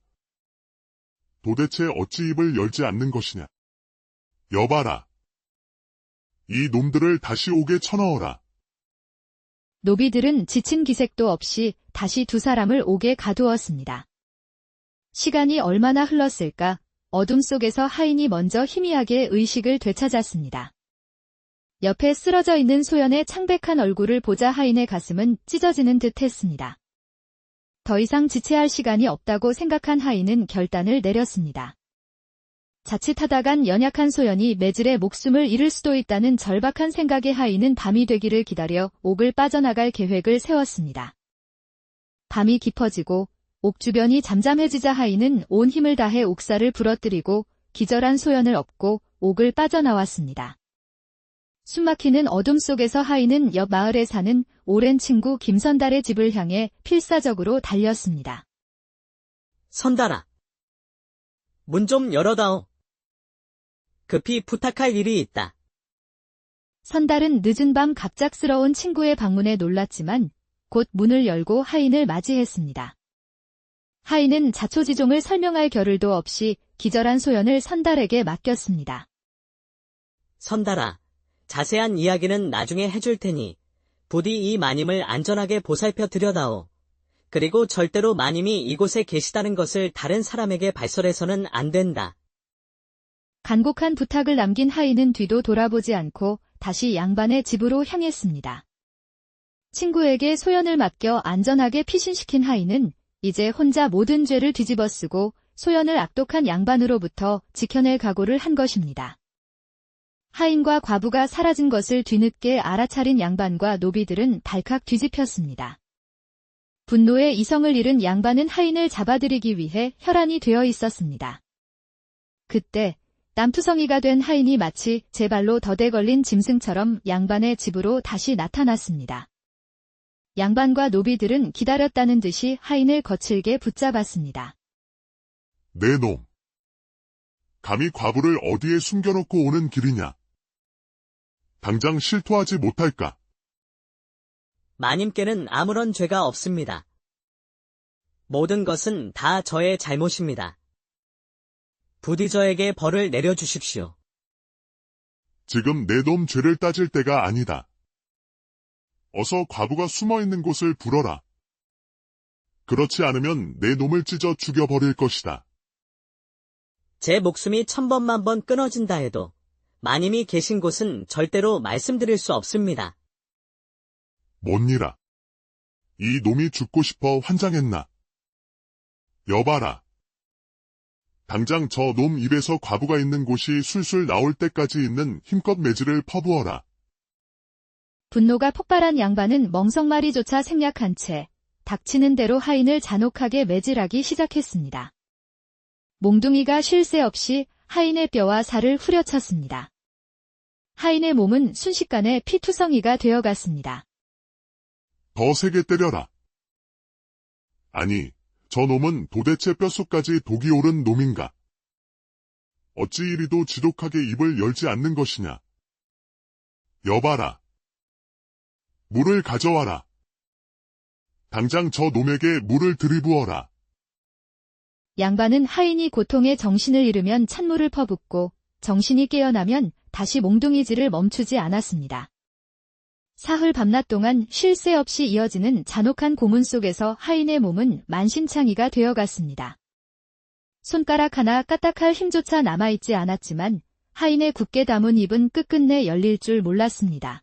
도대체 어찌 입을 열지 않는 것이냐. 여봐라. 이 놈들을 다시 옥에 쳐넣어라. 노비들은 지친 기색도 없이 다시 두 사람을 옥에 가두었습니다. 시간이 얼마나 흘렀을까? 어둠 속에서 하인이 먼저 희미하게 의식을 되찾았습니다. 옆에 쓰러져 있는 소연의 창백한 얼굴을 보자 하인의 가슴은 찢어지는 듯 했습니다. 더 이상 지체할 시간이 없다고 생각한 하인은 결단을 내렸습니다. 자칫하다간 연약한 소연이 매질에 목숨을 잃을 수도 있다는 절박한 생각에 하인은 밤이 되기를 기다려 옥을 빠져나갈 계획을 세웠습니다. 밤이 깊어지고 옥 주변이 잠잠해지자 하인은 온 힘을 다해 옥살을 부러뜨리고 기절한 소연을 업고 옥을 빠져나왔습니다. 숨막히는 어둠 속에서 하인은 옆 마을에 사는 오랜 친구 김선달의 집을 향해 필사적으로 달렸습니다. 선달아. 문 좀 열어다오. 급히 부탁할 일이 있다. 선달은 늦은 밤 갑작스러운 친구의 방문에 놀랐지만 곧 문을 열고 하인을 맞이했습니다. 하인은 자초지종을 설명할 겨를도 없이 기절한 소연을 선달에게 맡겼습니다. 선달아, 자세한 이야기는 나중에 해줄 테니 부디 이 마님을 안전하게 보살펴 드려다오. 그리고 절대로 마님이 이곳에 계시다는 것을 다른 사람에게 발설해서는 안 된다. 간곡한 부탁을 남긴 하인은 뒤도 돌아보지 않고 다시 양반의 집으로 향했습니다. 친구에게 소연을 맡겨 안전하게 피신시킨 하인은 이제 혼자 모든 죄를 뒤집어쓰고 소연을 악독한 양반으로부터 지켜낼 각오를 한 것입니다. 하인과 과부가 사라진 것을 뒤늦게 알아차린 양반과 노비들은 발칵 뒤집혔습니다. 분노에 이성을 잃은 양반은 하인을 잡아들이기 위해 혈안이 되어 있었습니다. 그때 남투성이가 된 하인이 마치 제 발로 덫에 걸린 짐승처럼 양반의 집으로 다시 나타났습니다. 양반과 노비들은 기다렸다는 듯이 하인을 거칠게 붙잡았습니다. 내 놈. 감히 과부를 어디에 숨겨놓고 오는 길이냐? 당장 실토하지 못할까? 마님께는 아무런 죄가 없습니다. 모든 것은 다 저의 잘못입니다. 부디 저에게 벌을 내려주십시오. 지금 내 놈 죄를 따질 때가 아니다. 어서 과부가 숨어있는 곳을 불어라. 그렇지 않으면 내 놈을 찢어 죽여버릴 것이다. 제 목숨이 1000번만번 끊어진다 해도 마님이 계신 곳은 절대로 말씀드릴 수 없습니다. 뭔일아. 이 놈이 죽고 싶어 환장했나? 여봐라. 당장 저 놈 입에서 과부가 있는 곳이 술술 나올 때까지 있는 힘껏 매질을 퍼부어라. 분노가 폭발한 양반은 멍석마리조차 생략한 채 닥치는 대로 하인을 잔혹하게 매질하기 시작했습니다. 몽둥이가 쉴 새 없이 하인의 뼈와 살을 후려쳤습니다. 하인의 몸은 순식간에 피투성이가 되어갔습니다. 더 세게 때려라. 아니, 저 놈은 도대체 뼛속까지 독이 오른 놈인가? 어찌 이리도 지독하게 입을 열지 않는 것이냐? 여봐라. 물을 가져와라. 당장 저 놈에게 물을 들이부어라. 양반은 하인이 고통에 정신을 잃으면 찬물을 퍼붓고 정신이 깨어나면 다시 몽둥이질을 멈추지 않았습니다. 사흘 밤낮 동안 쉴 새 없이 이어지는 잔혹한 고문 속에서 하인의 몸은 만신창이가 되어갔습니다. 손가락 하나 까딱할 힘조차 남아있지 않았지만 하인의 굳게 담은 입은 끝끝내 열릴 줄 몰랐습니다.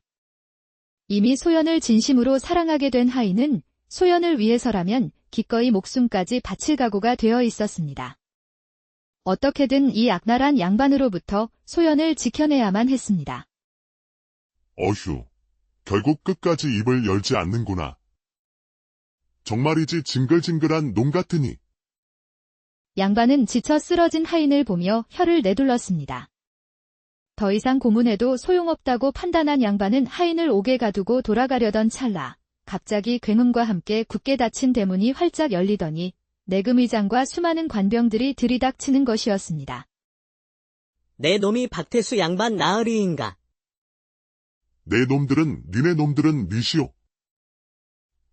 이미 소연을 진심으로 사랑하게 된 하인은 소연을 위해서라면 기꺼이 목숨까지 바칠 각오가 되어 있었습니다. 어떻게든 이 악랄한 양반으로부터 소연을 지켜내야만 했습니다. 어휴, 결국 끝까지 입을 열지 않는구나. 정말이지 징글징글한 놈 같으니. 양반은 지쳐 쓰러진 하인을 보며 혀를 내둘렀습니다. 더 이상 고문해도 소용없다고 판단한 양반은 하인을 옥에 가두고 돌아가려던 찰나 갑자기 굉음과 함께 굳게 닫힌 대문이 활짝 열리더니 내금의장과 수많은 관병들이 들이닥치는 것이었습니다. 내 놈이 박태수 양반 나으리인가? 내 놈들은 니네 놈들은 니시오.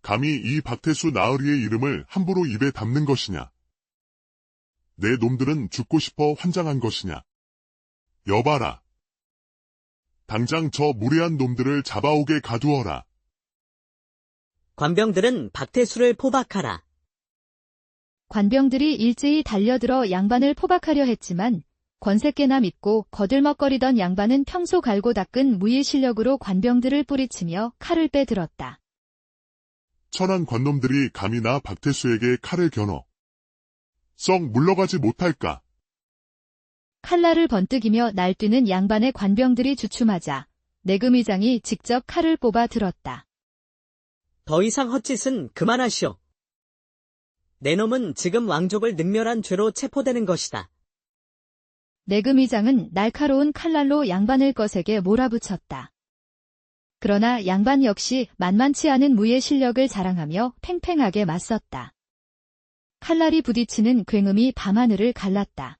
감히 이 박태수 나으리의 이름을 함부로 입에 담는 것이냐? 내 놈들은 죽고 싶어 환장한 것이냐? 여봐라. 당장 저 무례한 놈들을 잡아오게 가두어라. 관병들은 박태수를 포박하라. 관병들이 일제히 달려들어 양반을 포박하려 했지만 권세께나 믿고 거들먹거리던 양반은 평소 갈고 닦은 무예 실력으로 관병들을 뿌리치며 칼을 빼들었다. 천한 관놈들이 감히 나 박태수에게 칼을 겨눠. 썩 물러가지 못할까? 칼날을 번뜩이며 날뛰는 양반의 관병들이 주춤하자 내금의장이 직접 칼을 뽑아 들었다. 더 이상 헛짓은 그만하시오. 내 놈은 지금 왕족을 능멸한 죄로 체포되는 것이다. 내금의장은 날카로운 칼날로 양반을 거세게 몰아붙였다. 그러나 양반 역시 만만치 않은 무예 실력을 자랑하며 팽팽하게 맞섰다. 칼날이 부딪히는 굉음이 밤하늘을 갈랐다.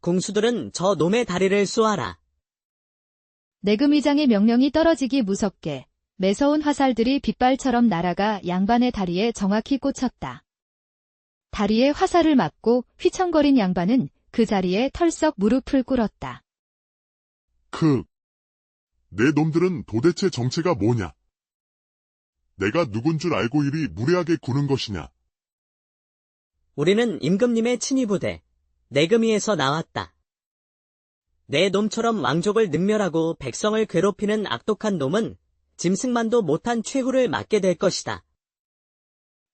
궁수들은 저 놈의 다리를 쏘아라. 내금의장의 명령이 떨어지기 무섭게 매서운 화살들이 빗발처럼 날아가 양반의 다리에 정확히 꽂혔다. 다리에 화살을 맞고 휘청거린 양반은 그 자리에 털썩 무릎을 꿇었다. 내 놈들은 도대체 정체가 뭐냐? 내가 누군 줄 알고 이리 무례하게 구는 것이냐? 우리는 임금님의 친위부대, 내금위에서 나왔다. 내 놈처럼 왕족을 능멸하고 백성을 괴롭히는 악독한 놈은 짐승만도 못한 최후를 맞게 될 것이다.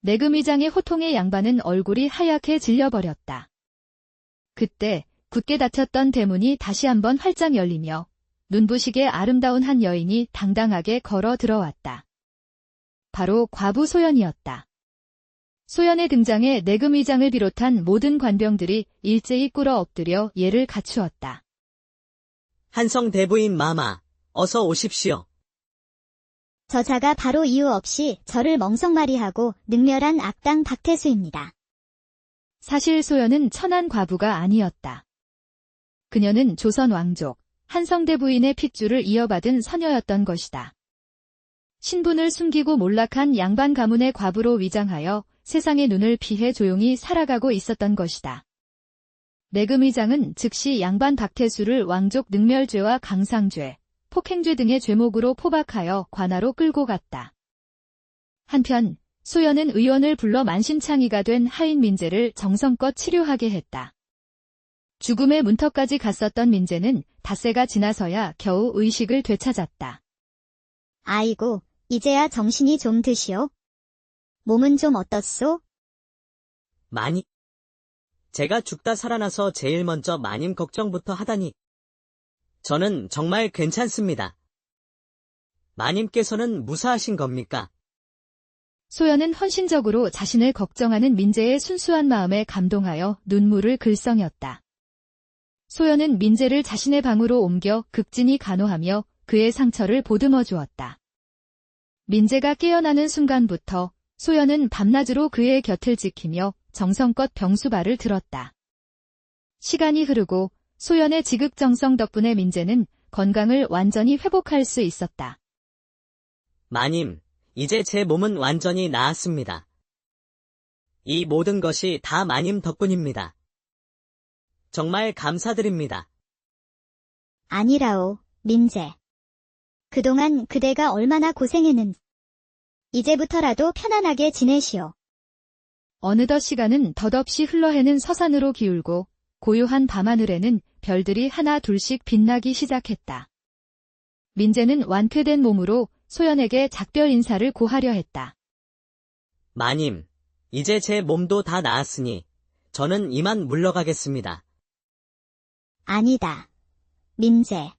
내금의장의 호통에 양반은 얼굴이 하얗게 질려버렸다. 그때 굳게 닫혔던 대문이 다시 한번 활짝 열리며 눈부시게 아름다운 한 여인이 당당하게 걸어 들어왔다. 바로 과부 소연이었다. 소연의 등장에 내금의장을 비롯한 모든 관병들이 일제히 꿇어 엎드려 예를 갖추었다. 한성대부인 마마, 어서 오십시오. 저자가 바로 이유 없이 저를 멍석말이하고 능멸한 악당 박태수입니다. 사실 소연은 천한 과부가 아니었다. 그녀는 조선 왕족, 한성대 부인의 핏줄을 이어받은 서녀였던 것이다. 신분을 숨기고 몰락한 양반 가문의 과부로 위장하여 세상의 눈을 피해 조용히 살아가고 있었던 것이다. 내금의장은 즉시 양반 박태수를 왕족 능멸죄와 강상죄, 폭행죄 등의 죄목으로 포박하여 관하로 끌고 갔다. 한편 소연은 의원을 불러 만신창이가 된 하인 민재를 정성껏 치료하게 했다. 죽음의 문턱까지 갔었던 민재는 닷새가 지나서야 겨우 의식을 되찾았다. 아이고, 이제야 정신이 좀 드시오. 몸은 좀 어떻소? 많이. 제가 죽다 살아나서 제일 먼저 마님 걱정부터 하다니. 저는 정말 괜찮습니다. 마님께서는 무사하신 겁니까? 소연은 헌신적으로 자신을 걱정하는 민재의 순수한 마음에 감동하여 눈물을 글썽였다. 소연은 민재를 자신의 방으로 옮겨 극진히 간호하며 그의 상처를 보듬어 주었다. 민재가 깨어나는 순간부터 소연은 밤낮으로 그의 곁을 지키며 정성껏 병수발을 들었다. 시간이 흐르고 소연의 지극정성 덕분에 민재는 건강을 완전히 회복할 수 있었다. 마님, 이제 제 몸은 완전히 나았습니다. 이 모든 것이 다 마님 덕분입니다. 정말 감사드립니다. 아니라오, 민재. 그동안 그대가 얼마나 고생했는지. 이제부터라도 편안하게 지내시오. 어느덧 시간은 덧없이 흘러해는 서산으로 기울고 고요한 밤하늘에는 별들이 하나 둘씩 빛나기 시작했다. 민재는 완쾌된 몸으로 소연에게 작별 인사를 고하려 했다. 마님, 이제 제 몸도 다 나았으니 저는 이만 물러가겠습니다. 아니다. 민재.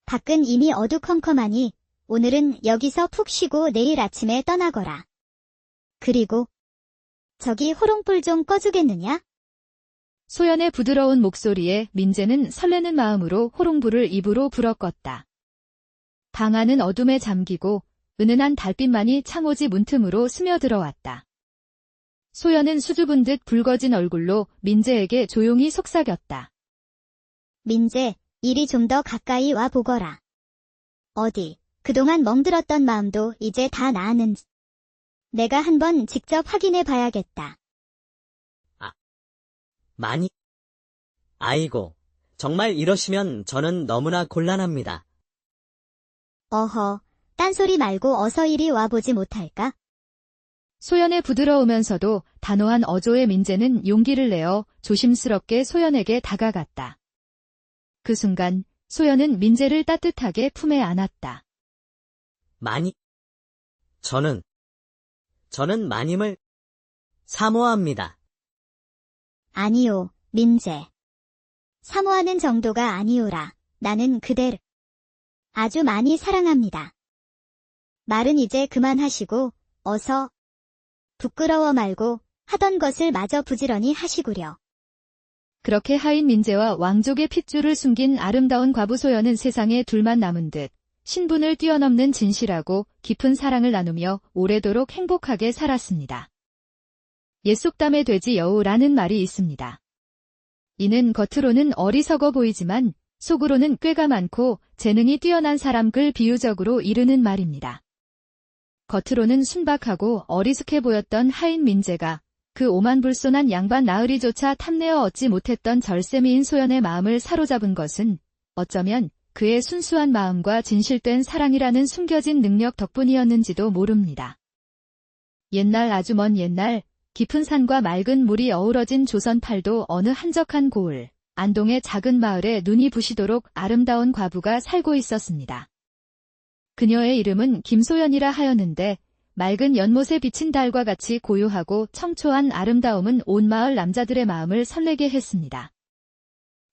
밖은 이미 어두컴컴하니 오늘은 여기서 푹 쉬고 내일 아침에 떠나거라. 그리고 저기 호롱불 좀 꺼주겠느냐? 소연의 부드러운 목소리에 민재는 설레는 마음으로 호롱불을 입으로 불어 껐다. 방 안은 어둠에 잠기고 은은한 달빛만이 창호지 문틈으로 스며들어왔다. 소연은 수줍은 듯 붉어진 얼굴로 민재에게 조용히 속삭였다. 민재, 이리 좀 더 가까이 와 보거라. 어디, 그동안 멍들었던 마음도 이제 다 나았는지. 내가 한번 직접 확인해 봐야겠다. 많이? 아이고, 정말 이러시면 저는 너무나 곤란합니다. 어허, 딴소리 말고 어서 이리 와보지 못할까? 소연의 부드러우면서도 단호한 어조의 민재는 용기를 내어 조심스럽게 소연에게 다가갔다. 그 순간 소연은 민재를 따뜻하게 품에 안았다. 저는 마님을 사모합니다. 아니요, 민재. 사모하는 정도가 아니오라. 나는 그대를 아주 많이 사랑합니다. 말은 이제 그만하시고 어서 부끄러워 말고 하던 것을 마저 부지런히 하시구려. 그렇게 하인 민재와 왕족의 핏줄을 숨긴 아름다운 과부 소연은 세상에 둘만 남은 듯 신분을 뛰어넘는 진실하고 깊은 사랑을 나누며 오래도록 행복하게 살았습니다. 옛속담에 돼지 여우라는 말이 있습니다. 이는 겉으로는 어리석어 보이지만 속으로는 꾀가 많고 재능이 뛰어난 사람을 비유적으로 이르는 말입니다. 겉으로는 순박하고 어리숙해 보였던 하인 민재가 그 오만불손한 양반 나으리조차 탐내어 얻지 못했던 절세미인 소연의 마음을 사로잡은 것은 어쩌면 그의 순수한 마음과 진실된 사랑이라는 숨겨진 능력 덕분이었는지도 모릅니다. 옛날 아주 먼 옛날 깊은 산과 맑은 물이 어우러진 조선팔도 어느 한적한 고을 안동의 작은 마을에 눈이 부시도록 아름다운 과부가 살고 있었습니다. 그녀의 이름은 김소연이라 하였는데 맑은 연못에 비친 달과 같이 고요하고 청초한 아름다움은 온 마을 남자들의 마음을 설레게 했습니다.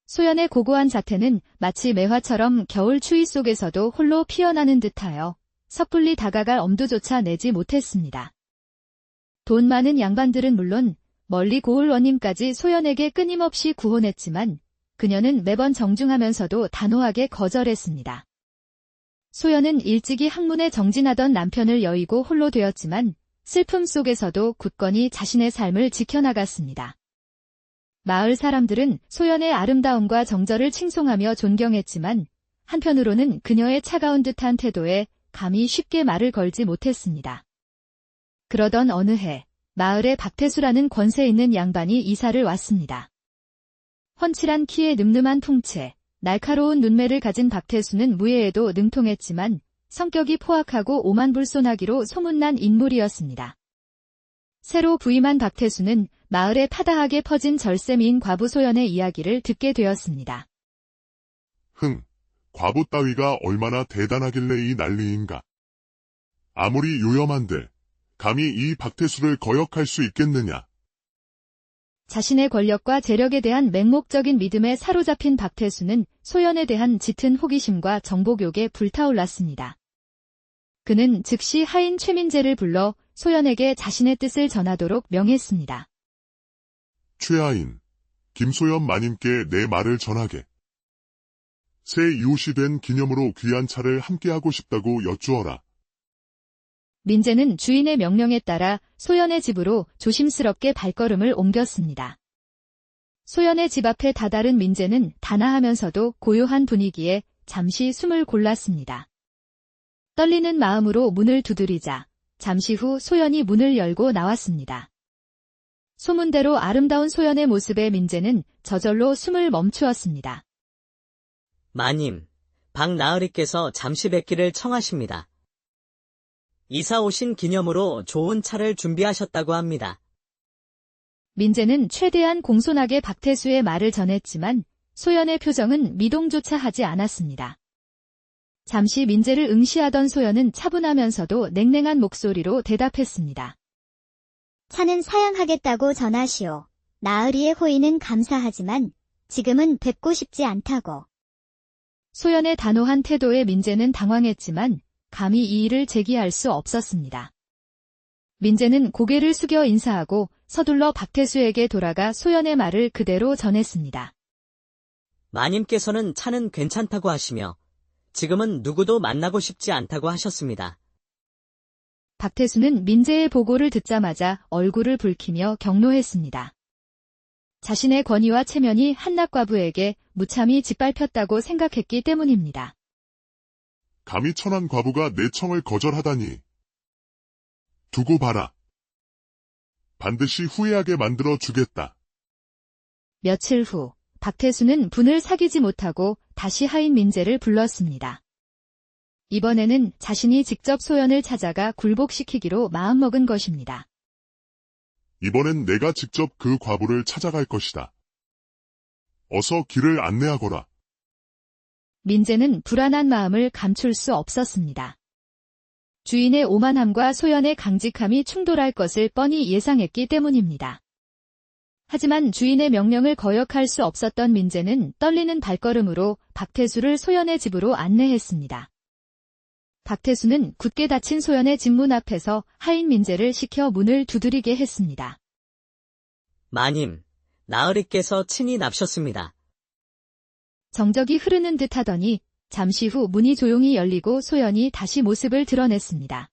소연의 고고한 자태는 마치 매화처럼 겨울 추위 속에서도 홀로 피어나는 듯하여 섣불리 다가갈 엄두조차 내지 못했습니다. 돈 많은 양반들은 물론 멀리 고을 원님까지 소연에게 끊임없이 구혼했지만 그녀는 매번 정중하면서도 단호하게 거절했습니다. 소연은 일찍이 학문에 정진하던 남편을 여의고 홀로 되었지만 슬픔 속에서도 굳건히 자신의 삶을 지켜나갔습니다. 마을 사람들은 소연의 아름다움과 정절을 칭송하며 존경했지만 한편으로는 그녀의 차가운 듯한 태도에 감히 쉽게 말을 걸지 못했습니다. 그러던 어느 해 마을에 박태수라는 권세 있는 양반이 이사를 왔습니다. 훤칠한 키에 늠름한 풍채, 날카로운 눈매를 가진 박태수는 무예에도 능통했지만 성격이 포악하고 오만불손하기로 소문난 인물이었습니다. 새로 부임한 박태수는 마을에 파다하게 퍼진 절세미인 과부 소연의 이야기를 듣게 되었습니다. 과부 따위가 얼마나 대단하길래 이 난리인가. 아무리 요염한데 감히 이 박태수를 거역할 수 있겠느냐. 자신의 권력과 재력에 대한 맹목적인 믿음에 사로잡힌 박태수는 소연에 대한 짙은 호기심과 정복욕에 불타올랐습니다. 그는 즉시 하인 최민재를 불러 소연에게 자신의 뜻을 전하도록 명했습니다. 최하인, 김소연 마님께 내 말을 전하게. 새 이웃이 된 기념으로 귀한 차를 함께하고 싶다고 여쭈어라. 민재는 주인의 명령에 따라 소연의 집으로 조심스럽게 발걸음을 옮겼습니다. 소연의 집 앞에 다다른 민재는 단아하면서도 고요한 분위기에 잠시 숨을 골랐습니다. 떨리는 마음으로 문을 두드리자 잠시 후 소연이 문을 열고 나왔습니다. 소문대로 아름다운 소연의 모습에 민재는 저절로 숨을 멈추었습니다. 마님, 박나으리께서 잠시 뵙기를 청하십니다. 이사 오신 기념으로 좋은 차를 준비하셨다고 합니다. 민재는 최대한 공손하게 박태수의 말을 전했지만 소연의 표정은 미동조차 하지 않았습니다. 잠시 민재를 응시하던 소연은 차분하면서도 냉랭한 목소리로 대답했습니다. 차는 사양하겠다고 전하시오. 나으리의 호의는 감사하지만 지금은 뵙고 싶지 않다고. 소연의 단호한 태도에 민재는 당황했지만 감히 이 일을 제기할 수 없었습니다. 민재는 고개를 숙여 인사하고 서둘러 박태수에게 돌아가 소연의 말을 그대로 전했습니다. 마님께서는 차는 괜찮다고 하시며 지금은 누구도 만나고 싶지 않다고 하셨습니다. 박태수는 민재의 보고를 듣자마자 얼굴을 붉히며 경로했습니다. 자신의 권위와 체면이 한낙과부에게 무참히 짓밟혔다고 생각했기 때문입니다. 감히 천한 과부가 내 청을 거절하다니. 두고 봐라. 반드시 후회하게 만들어 주겠다. 며칠 후 박태수는 분을 사귀지 못하고 다시 하인 민재를 불렀습니다. 이번에는 자신이 직접 소연을 찾아가 굴복시키기로 마음먹은 것입니다. 이번엔 내가 직접 그 과부를 찾아갈 것이다. 어서 길을 안내하거라. 민재는 불안한 마음을 감출 수 없었습니다. 주인의 오만함과 소연의 강직함이 충돌할 것을 뻔히 예상했기 때문입니다. 하지만 주인의 명령을 거역할 수 없었던 민재는 떨리는 발걸음으로 박태수를 소연의 집으로 안내했습니다. 박태수는 굳게 닫힌 소연의 집문 앞에서 하인 민재를 시켜 문을 두드리게 했습니다. 마님, 나으리께서 친히 납셨습니다. 정적이 흐르는 듯 하더니 잠시 후 문이 조용히 열리고 소연이 다시 모습을 드러냈습니다.